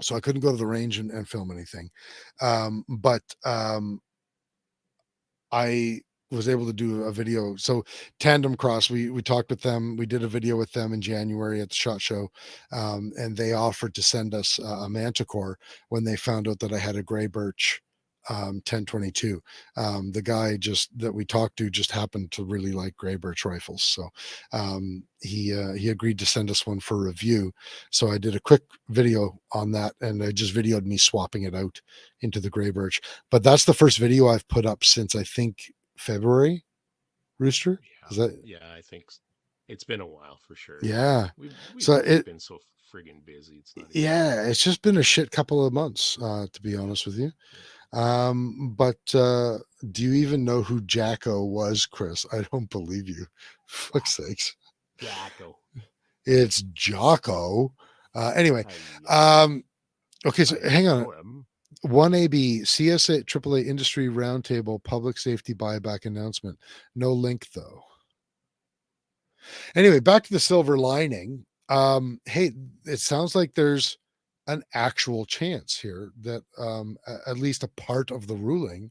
So I couldn't go to the range and film anything. But I was able to do a video. So Tandem Cross, we talked with them. We did a video with them in January at the SHOT Show. And they offered to send us a Manticore when they found out that I had a gray birch 1022. The guy that we talked to just happened to really like gray birch rifles. So he agreed to send us one for review. So I did a quick video on that, and I just videoed me swapping it out into the gray birch. But that's the first video I've put up since, I think, February. Rooster? Yeah. Is that? Yeah, I think it's been a while for sure. Yeah. We've So been so friggin' busy. It's not even. Yeah, it's just been a shit couple of months, to be honest with you. But do you even know who Jacko was, Kris? I don't believe you. Fuck's sakes. Jacko. It's Jocko. Anyway, Aye, okay, so I hang on. know him. 1AB CSA AAA Industry Roundtable Public Safety Buyback Announcement. No link though. Anyway, back to the silver lining. Hey, it sounds like there's an actual chance here that at least a part of the ruling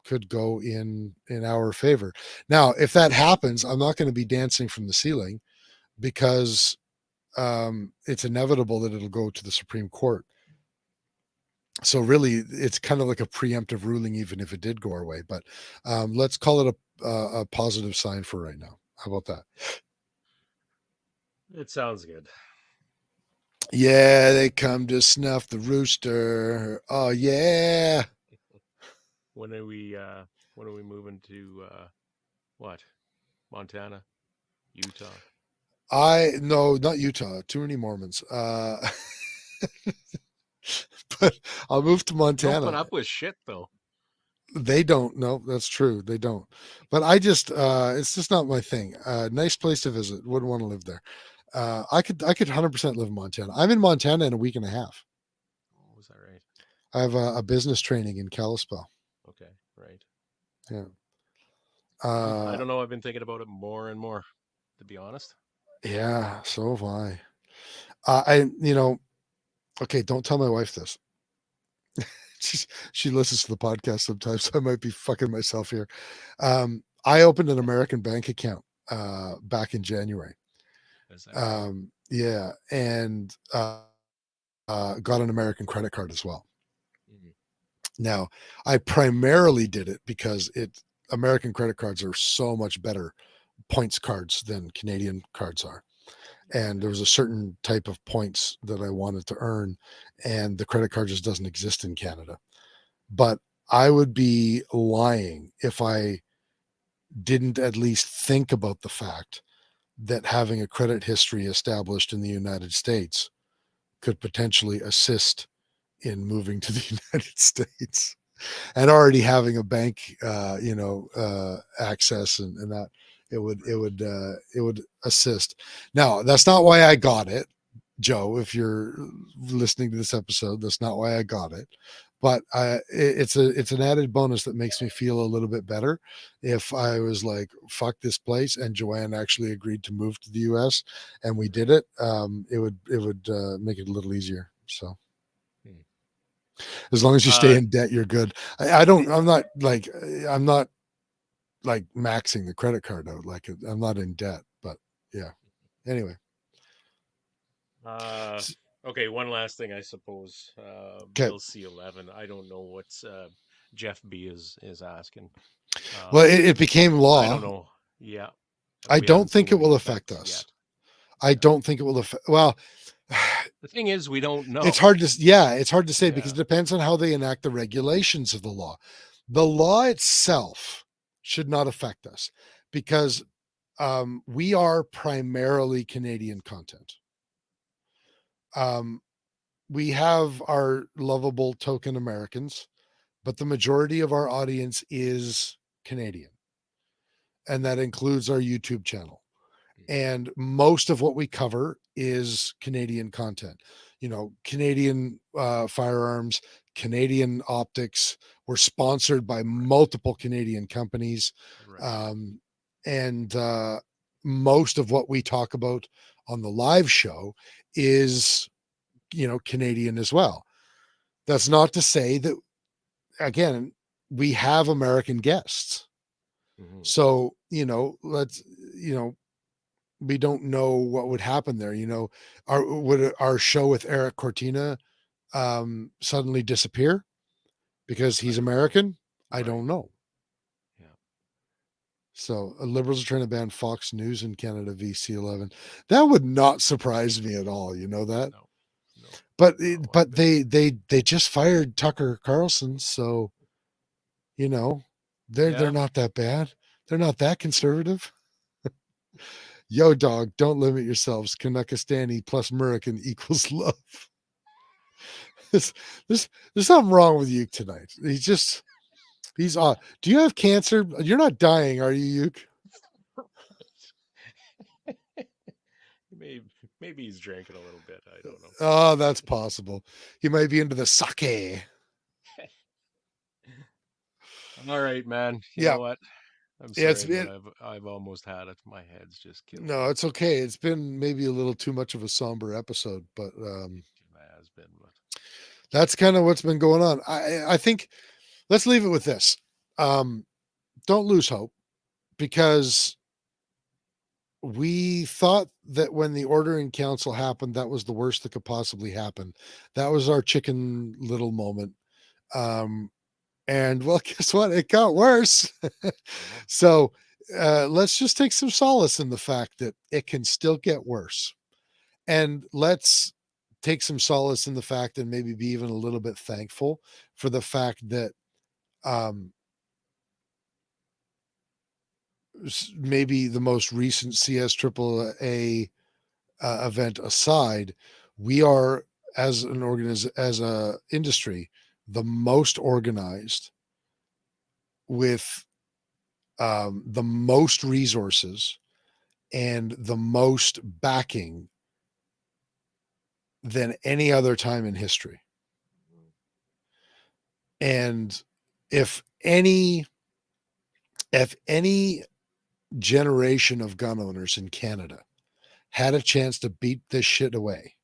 could go in our favor. Now, if that happens, I'm not going to be dancing from the ceiling because it's inevitable that it'll go to the Supreme Court. So really, it's kind of like a preemptive ruling, even if it did go our way. But let's call it a positive sign for right now. How about that? It sounds good. Yeah, they come to snuff the rooster. Oh yeah. When are we moving to what? Montana? Utah? No, not Utah. Too many Mormons. But I'll move to Don't put Montana. up with shit though. They don't. No, that's true. They don't. But I just it's just not my thing. Nice place to visit. Wouldn't want to live there. I could 100% live in Montana. I'm in Montana in a week and a half. Oh, is that right? I have a business training in Kalispell. Okay, right. Yeah. I don't know. I've been thinking about it more and more, to be honest. Yeah, so have I. Okay, don't tell my wife this. She listens to the podcast sometimes, so I might be fucking myself here. I opened an American bank account back in January. Is that right? Yeah, and got an American credit card as well. Mhm. Now, I primarily did it because American credit cards are so much better points cards than Canadian cards are. And there was a certain type of points that I wanted to earn, and the credit card just doesn't exist in Canada. But I would be lying if I didn't at least think about the fact that having a credit history established in the United States could potentially assist in moving to the United States, and already having a bank, access and that it would assist. Now, that's not why I got it, Joe. If you're listening to this episode, that's not why I got it. But it's an added bonus that makes me feel a little bit better. If I was like, fuck this place, and Joanne actually agreed to move to the U.S. and we did it, it would make it a little easier. So as long as you stay in debt, you're good. I'm not like maxing the credit card out. Like I'm not in debt, but yeah. Anyway. Okay, one last thing, I suppose. Okay. Bill C-11. I don't know what's Jeff B is asking. Well, it became law. I don't know. Yeah. I We don't haven't think seen it will any affect effects us. yet. I don't think it will affect. Well, The thing is, we don't know. it's hard to say because Yeah. it depends on how they enact the regulations of the law. The law itself should not affect us because we are primarily Canadian content. We have our lovable token Americans, but the majority of our audience is Canadian, and that includes our YouTube channel. And most of what we cover is Canadian content. Canadian firearms, Canadian optics. We're sponsored by multiple Canadian companies. Right. And most of what we talk about on the live show is, Canadian as well. That's not to say that, again, we have American guests. Mhm. So, we don't know what would happen there. Would our show with Eric Cortina suddenly disappear because he's American? I Right. don't know. Yeah. So liberals are trying to ban Fox News in Canada v C11. That would not surprise me at all. You know that? No. But No, but they just fired Tucker Carlson, so they're Yeah. not that bad. They're not that conservative. Yo, dog, don't limit yourselves. Kanakastani plus American equals love. There's something wrong with Uke tonight. He's odd. Do you have cancer? You're not dying, are you, Uke? maybe maybe he's drinking a little bit. I don't know. Oh, that's possible. He might be into the sake. All right, man. You Yeah. know what? I'm Yeah, sorry, but I've almost had it. My head's just killing no, me. it's okay. It's been maybe a little too much of a somber episode, but It has been, but that's kind of what's been going on. I think let's leave it with this. Don't lose hope, because we thought that when the ordering council happened, that was the worst that could possibly happen. That was our chicken little moment. And well, guess what? It got worse. So let's just take some solace in the fact that it can still get worse. And let's take some solace in the fact, and maybe be even a little bit thankful for the fact that maybe the most recent CS AAA event aside, we are, as an as a industry, the most organized, with the most resources and the most backing than any other time in history. And if any generation of gun owners in Canada had a chance to beat this shit away,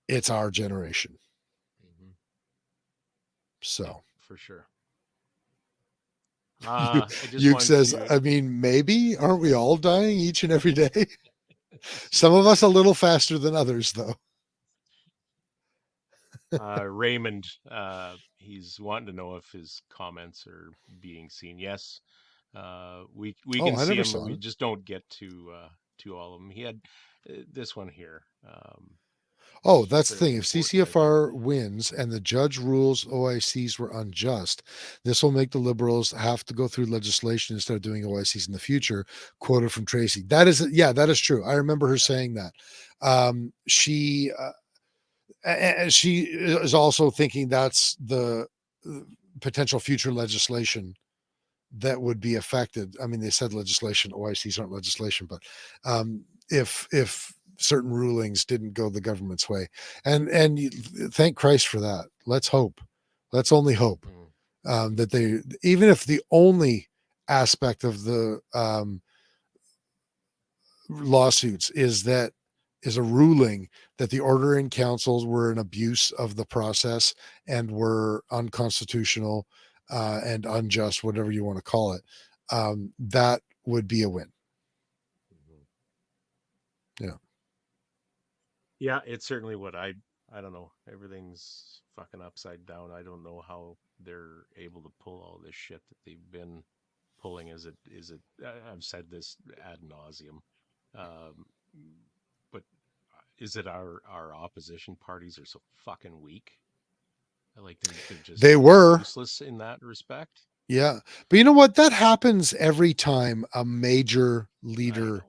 it's our generation. So for sure. Uke says, I mean, maybe aren't we all dying each and every day? Some of us a little faster than others, though. Raymond, he's wanting to know if his comments are being seen. Yes, we can see him, but we just don't get to all of them. He had this one here. Oh, that's the thing. If CCFR wins and the judge rules OICs were unjust, this will make the Liberals have to go through legislation instead of doing OICs in the future. Quoted from Tracy. That is true. I remember her saying that. She is also thinking that's the potential future legislation that would be affected. I mean, they said legislation, OICs aren't legislation, but if certain rulings didn't go the government's way, and thank Christ for that. Let's hope. Let's only hope that they, even if the only aspect of the lawsuits is a ruling that the ordering councils were an abuse of the process and were unconstitutional and unjust, whatever you want to call it, that would be a win. Yeah, it certainly would. I don't know. Everything's fucking upside down. I don't know how they're able to pull all this shit that they've been pulling. Is it? I've said this ad nauseum, but is it our opposition parties are so fucking weak? Like they're just useless in that respect. Yeah, but you know what? That happens every time a major leader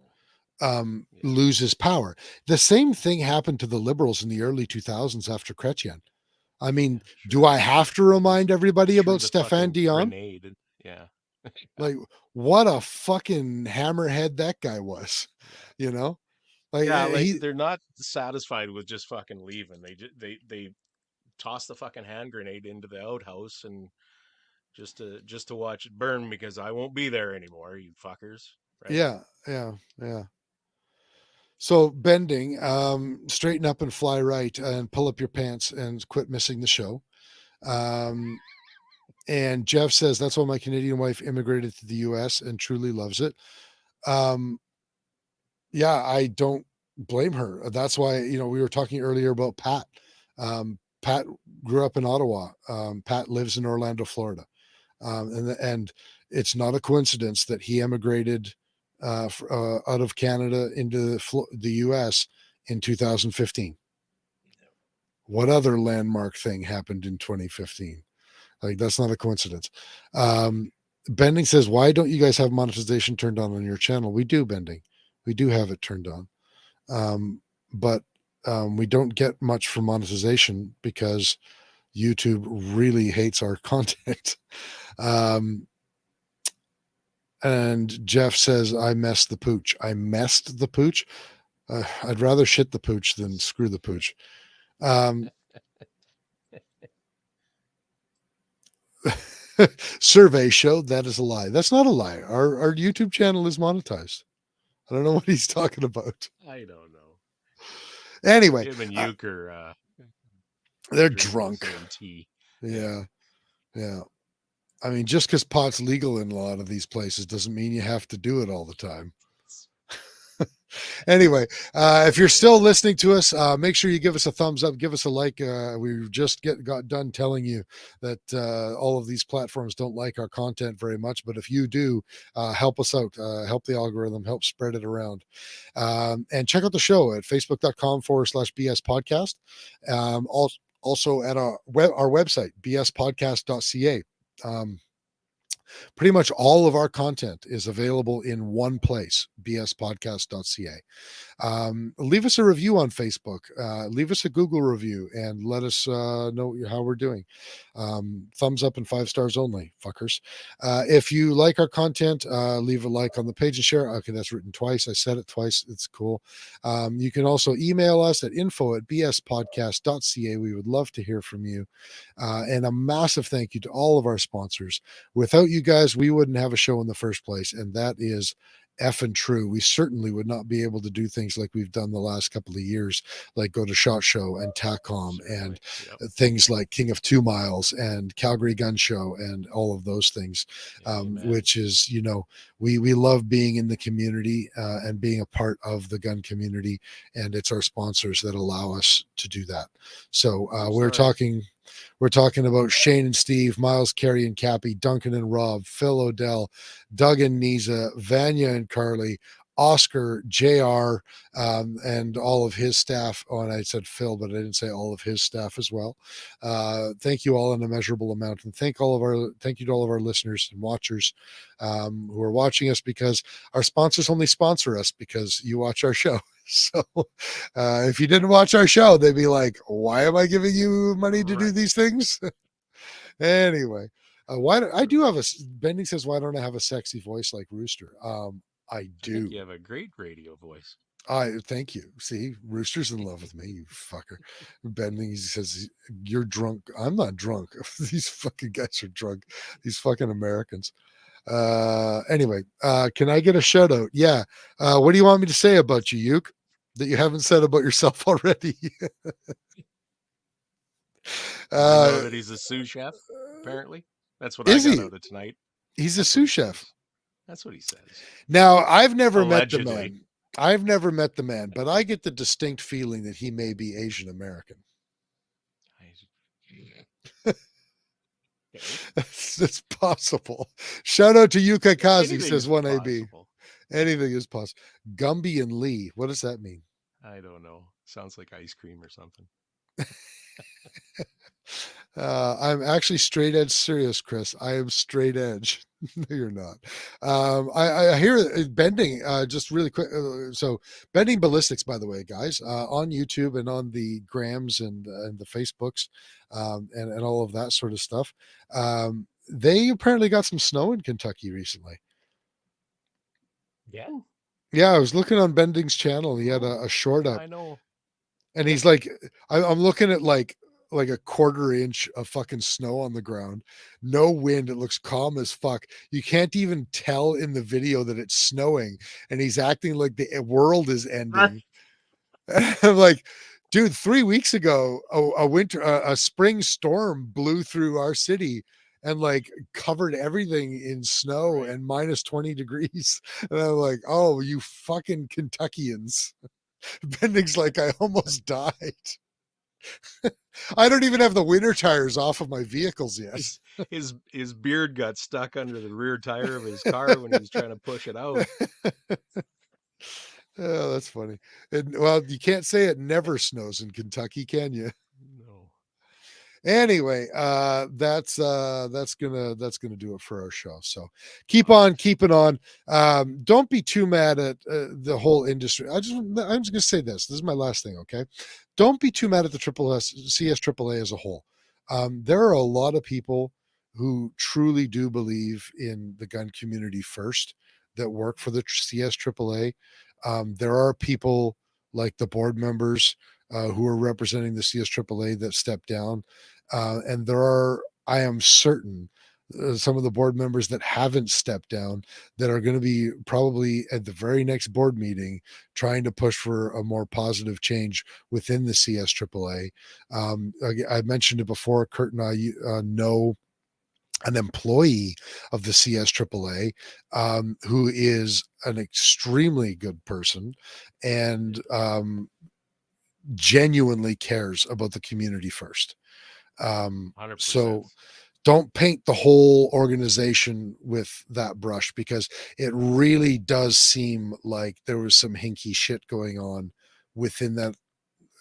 loses power. The same thing happened to the Liberals in the early 2000s after Chrétien. I mean, do I have to remind everybody about Stéphane Dion? Yeah. Like, what a fucking hammerhead that guy was, you know? Like, they're not satisfied with just fucking leaving. They toss the fucking hand grenade into the outhouse and just to watch it burn, because I won't be there anymore, you fuckers. Right? Yeah. So Bending, straighten up and fly right and pull up your pants and quit missing the show. And Jeff says, that's why my Canadian wife immigrated to the US and truly loves it. Yeah, I don't blame her. That's why, we were talking earlier about Pat. Pat grew up in Ottawa. Pat lives in Orlando, Florida. And it's not a coincidence that he emigrated out of Canada into the US in 2015. What other landmark thing happened in 2015? Like, that's not a coincidence. Bending says, why don't you guys have monetization turned on your channel? We do, Bending. We do have it turned on. But we don't get much for monetization because YouTube really hates our content. And Jeff says, I messed the pooch. I messed the pooch. I'd rather shit the pooch than screw the pooch. Survey showed that is a lie. That's not a lie. Our YouTube channel is monetized. I don't know what he's talking about. I don't know. Anyway, Him and Uke are they're drinking drunk. the same tea. Yeah. I mean, just because pot's legal in a lot of these places doesn't mean you have to do it all the time. Anyway, if you're still listening to us, make sure you give us a thumbs up, give us a like. We just got done telling you that all of these platforms don't like our content very much, but if you do, help us out, help the algorithm, help spread it around. And check out the show at facebook.com/BS podcast. Also at our website, bspodcast.ca. Pretty much all of our content is available in one place, bspodcast.ca. Leave us a review on Facebook, leave us a Google review, and let us know how we're doing. Thumbs up and 5 stars only, fuckers. If you like our content, leave a like on the page and share. Okay, that's written twice. I said it twice. It's cool. You can also email us at info@bspodcast.ca. We would love to hear from you. And a massive thank you to all of our sponsors. Without you guys, we wouldn't have a show in the first place, and that is effing true. We certainly would not be able to do things like we've done the last couple of years, like Go to SHOT Show and TACOM and things like King of 2 Miles and Calgary Gun Show and all of those things, which is, we love being in the community and being a part of the gun community, and it's our sponsors that allow us to do that. So we're talking about Shane and Steve, Miles, Carrie and Cappy, Duncan and Rob, Phil Odell, Doug and Nisa, Vanya and Carly, Oscar, JR, and all of his staff. Oh, and I said Phil, but I didn't say all of his staff as well. Thank you all in a measurable amount. And thank you to all of our listeners and watchers who are watching us, because our sponsors only sponsor us because you watch our show. So if you didn't watch our show, they'd be like, why am I giving you money to do these things? Anyway, Bending says, why don't I have a sexy voice like Rooster? I do. I think you have a great radio voice. Thank you. See, Rooster's in love with me, you fucker. Bending, he says, you're drunk. I'm not drunk. These fucking guys are drunk. These fucking Americans. Anyway, can I get a shout out? Yeah. What do you want me to say about you, Uke, that you haven't said about yourself already? You know that he's a sous chef, apparently. That's what I got out of tonight. He's a sous chef. That's what he says. Now, I've never Allegedly. met the man. I've never met the man, but I get the distinct feeling that he may be Asian American. It's possible. Shout out to Yuka Kazi, says 1AB. Anything is possible. Gumby and Lee. What does that mean? I don't know. Sounds like ice cream or something. I'm actually straight edge serious, Chris. I am straight edge. No, you're not. I hear Bending, just really quick. So Bending Ballistics, by the way, guys, on YouTube and on the Grams and the Facebooks and all of that sort of stuff. They apparently got some snow in Kentucky recently. Yeah. Yeah, I was looking on Bending's channel. He had a short up. I know. And he's like, I'm looking at like a quarter inch of fucking snow on the ground, no wind. It looks calm as fuck. You can't even tell in the video that it's snowing, and he's acting like the world is ending. I'm like, dude, 3 weeks ago, a spring storm blew through our city and like covered everything in snow and minus 20 degrees. And I'm like, oh, you fucking Kentuckians. Bending's like, I almost died. I don't even have the winter tires off of my vehicles yet. His beard got stuck under the rear tire of his car when he was trying to push it out. Oh, that's funny. And well, you can't say it never snows in Kentucky, can you? No. Anyway, that's gonna do it for our show. So keep on keeping on. Don't be too mad at the whole industry. I'm just gonna say this. This is my last thing. Okay, don't be too mad at the CS AAA as a whole. There are a lot of people who truly do believe in the gun community first that work for the CS AAA. There are people like the board members who are representing the CS AAA that stepped down. And there are, I am certain, some of the board members that haven't stepped down that are going to be probably at the very next board meeting trying to push for a more positive change within the CS AAA. I mentioned it before. Kurt and I know an employee of the CS AAA who is an extremely good person and genuinely cares about the community first. 100%. So don't paint the whole organization with that brush, because it really does seem like there was some hinky shit going on within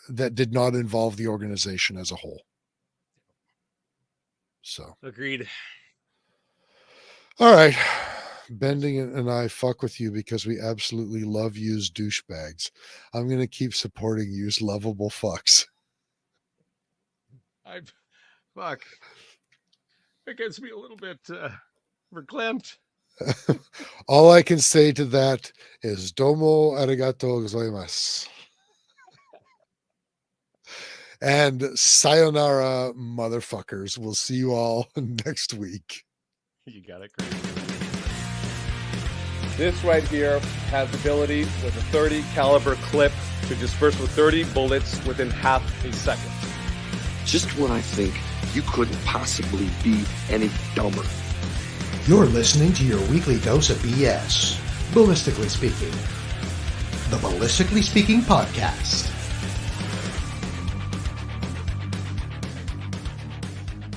that did not involve the organization as a whole. So Agreed. all right, Bending and I fuck with you because we absolutely love used douchebags. I'm gonna keep supporting used lovable fucks. Fuck. It gets me a little bit verklempt. All I can say to that is domo arigato gozaimasu. And sayonara, motherfuckers. We'll see you all next week. You got it, Kris. This right here has the ability with a 30 caliber clip to disperse with 30 bullets within half a second. Just when I think you couldn't possibly be any dumber. You're listening to your weekly dose of BS, ballistically speaking. The Ballistically Speaking Podcast.